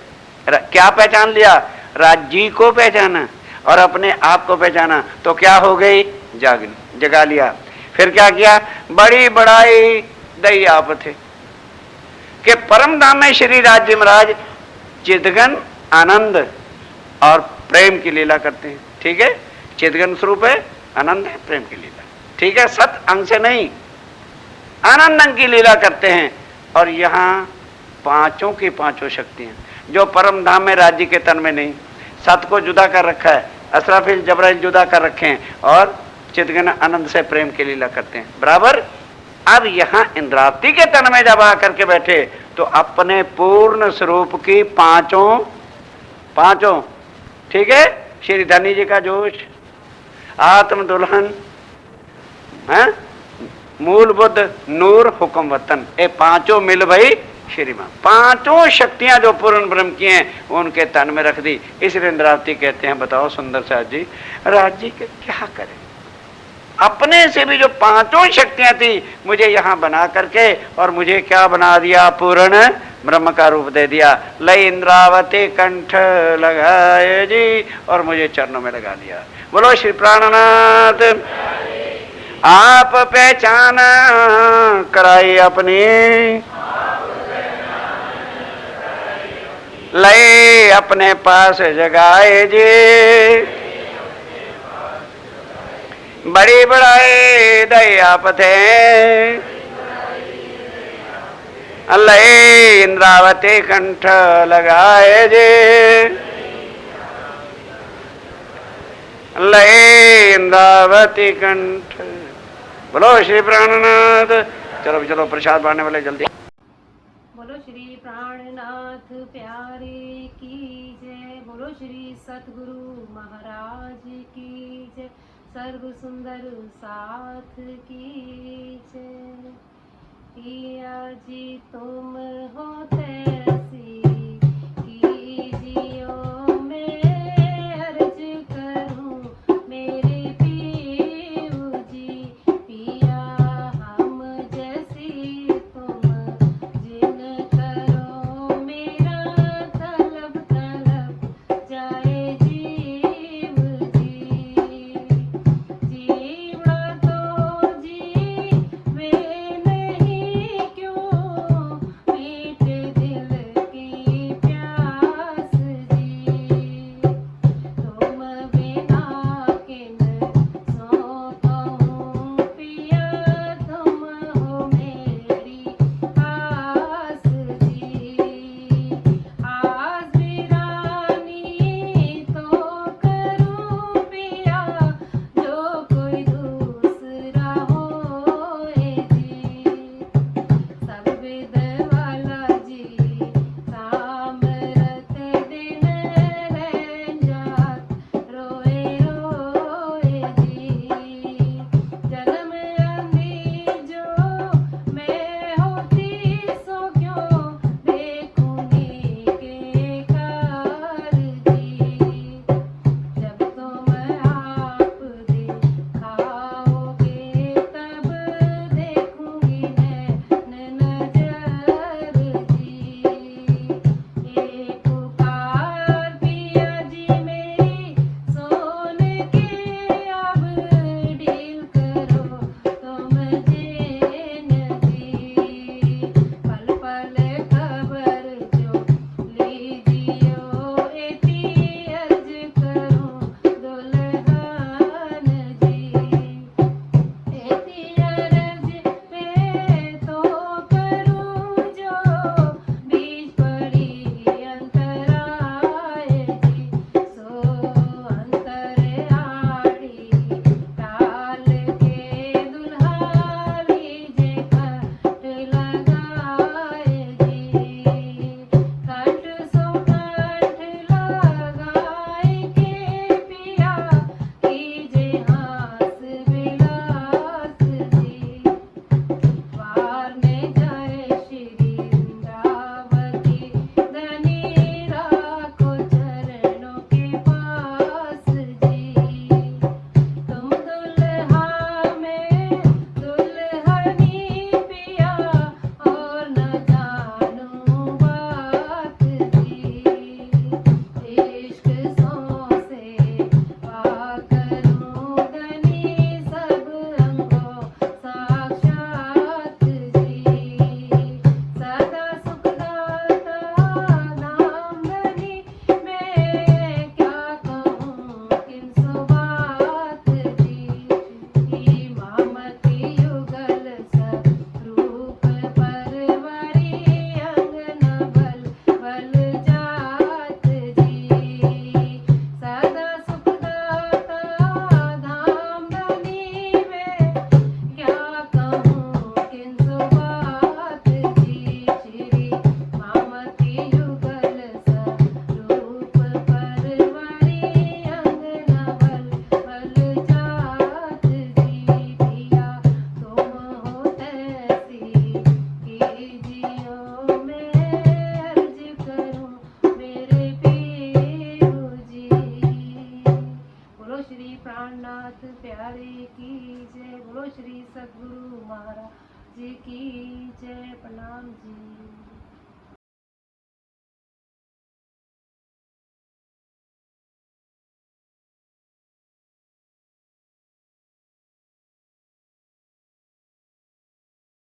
क्या पहचान लिया, राज्य को पहचाना और अपने आप को पहचाना, तो क्या हो गई, जागनी, जगा लिया। फिर क्या किया, बड़ी बड़ाई दई आप थे कि परम धाम में श्री राज्य महाराज चिदगन आनंद और प्रेम की लीला करते हैं। ठीक है, चिदगन स्वरूप है, आनंद है, प्रेम की लीला। ठीक है, सत अंग से नहीं, आनंद अंग की लीला करते हैं। और यहाँ पांचों की पांचों शक्तियां जो परम धाम में राज्य के तन में नहीं, सत को जुदा कर रखा है, असराफिल जबराइल जुदा कर रखे हैं, और चिदगन आनंद से प्रेम की लीला करते हैं बराबर। अब यहाँ इंद्रावती के तन में जब आकर के बैठे तो अपने पूर्ण स्वरूप की पांचों ठीक है, श्री धनी जी का जोश, आत्म दुल्हन है, मूल बुद्ध, नूर, हुक्म वतन, ये पांचों मिल भाई श्रीमान। पांचों शक्तियां जो पूर्ण ब्रह्म की हैं उनके तन में रख दी। इसलिए इंद्रावती कहते हैं, बताओ सुंदर साथ जी, राज्य के क्या करें, अपने से भी जो पांचों शक्तियां थी मुझे यहाँ बना करके और मुझे क्या बना दिया, पूर्ण ब्रह्म का रूप दे दिया। लय इंद्रावती कंठ लगाए जी और मुझे चरणों में लगा दिया। बोलो श्री प्राणनाथ। आप पहचान कराई अपनी, लय अपने पास जगाए जी, बड़ी बड़ाई दया पथे, लय इंद्रावती कंठ लगाए जे, लहे इंद्रावती कंठ। बोलो श्री प्राणनाथ। चलो चलो प्रसाद बांटने वाले जल्दी। बोलो श्री प्राणनाथ प्यारे की जय। बोलो श्री सतगुरु महाराज की जय। सर्व सुंदर साथ की जय। पिया जी तुम हो तैसी कीजियो, मैं अर्ज करूं मेरे पीऊ जी। पिया हम जैसी तुम जिन करो, मेरा तलब तलब जाए जीव जी। जीवा तो जीवे नहीं क्यों, मीठ दिल की प्यास जी। तुम बिना किन सो कहूँ, पिया तुम हो मेरी आस जी। आस वीरानी तो करूँ पिया, जो कोई दूसरा होए जी। सब विद वाला जी सामरथ दिन रंजात, रोए रोए जी। जन्म अंधी जो मैं होती, सो क्यों देखूंगी के कार जी। जब तुम आप दिखाओगे, तब देखूंगी मैं नजर जी। एक पुकार पिया जी मेरी सोन की, अब डील करो तुम जैन जी। पल पल खबर जो लीजियो, एती अर्ज करूं दुल्हन जी। एती अर्ज पे तो करूं, जो बीच पड़ी अंतराय जी। सो अंतर आड़ी टाल के, दुल्हा लीजे खट लगाए जी। खट सो खट लगाए के, पिया कीजे हास विलास जी। वारने जाए श्री इंद्रावती, धनी राखो चरणों के पास जी। तुम दुल्हा में दुल्हनी पिया, और न जानूं बात जी। इश्क सौ से करूं धनी, सब अंगों साक्षात जी। सदा सुखदाता नाम धनी, मैं क्या कहूँ किन सो बात जी। मामती युगल स्वरूप परवरी, अंग न बल बल जात जी। सदा सुखदाता धाम धनी, मैं क्या कहूँ किन सो बात जी। श्री मामती युगल स्वरूप परवरी, अंग न बल बल जात जी। पिया तुम हो तैसी कीजियो, मैं अर्ज करूं मेरे पीऊ जी। बोलो श्री प्राणनाथ प्यारे की जय। बोलो श्री सद्गुरु महाराज की जय। प्रणाम जी।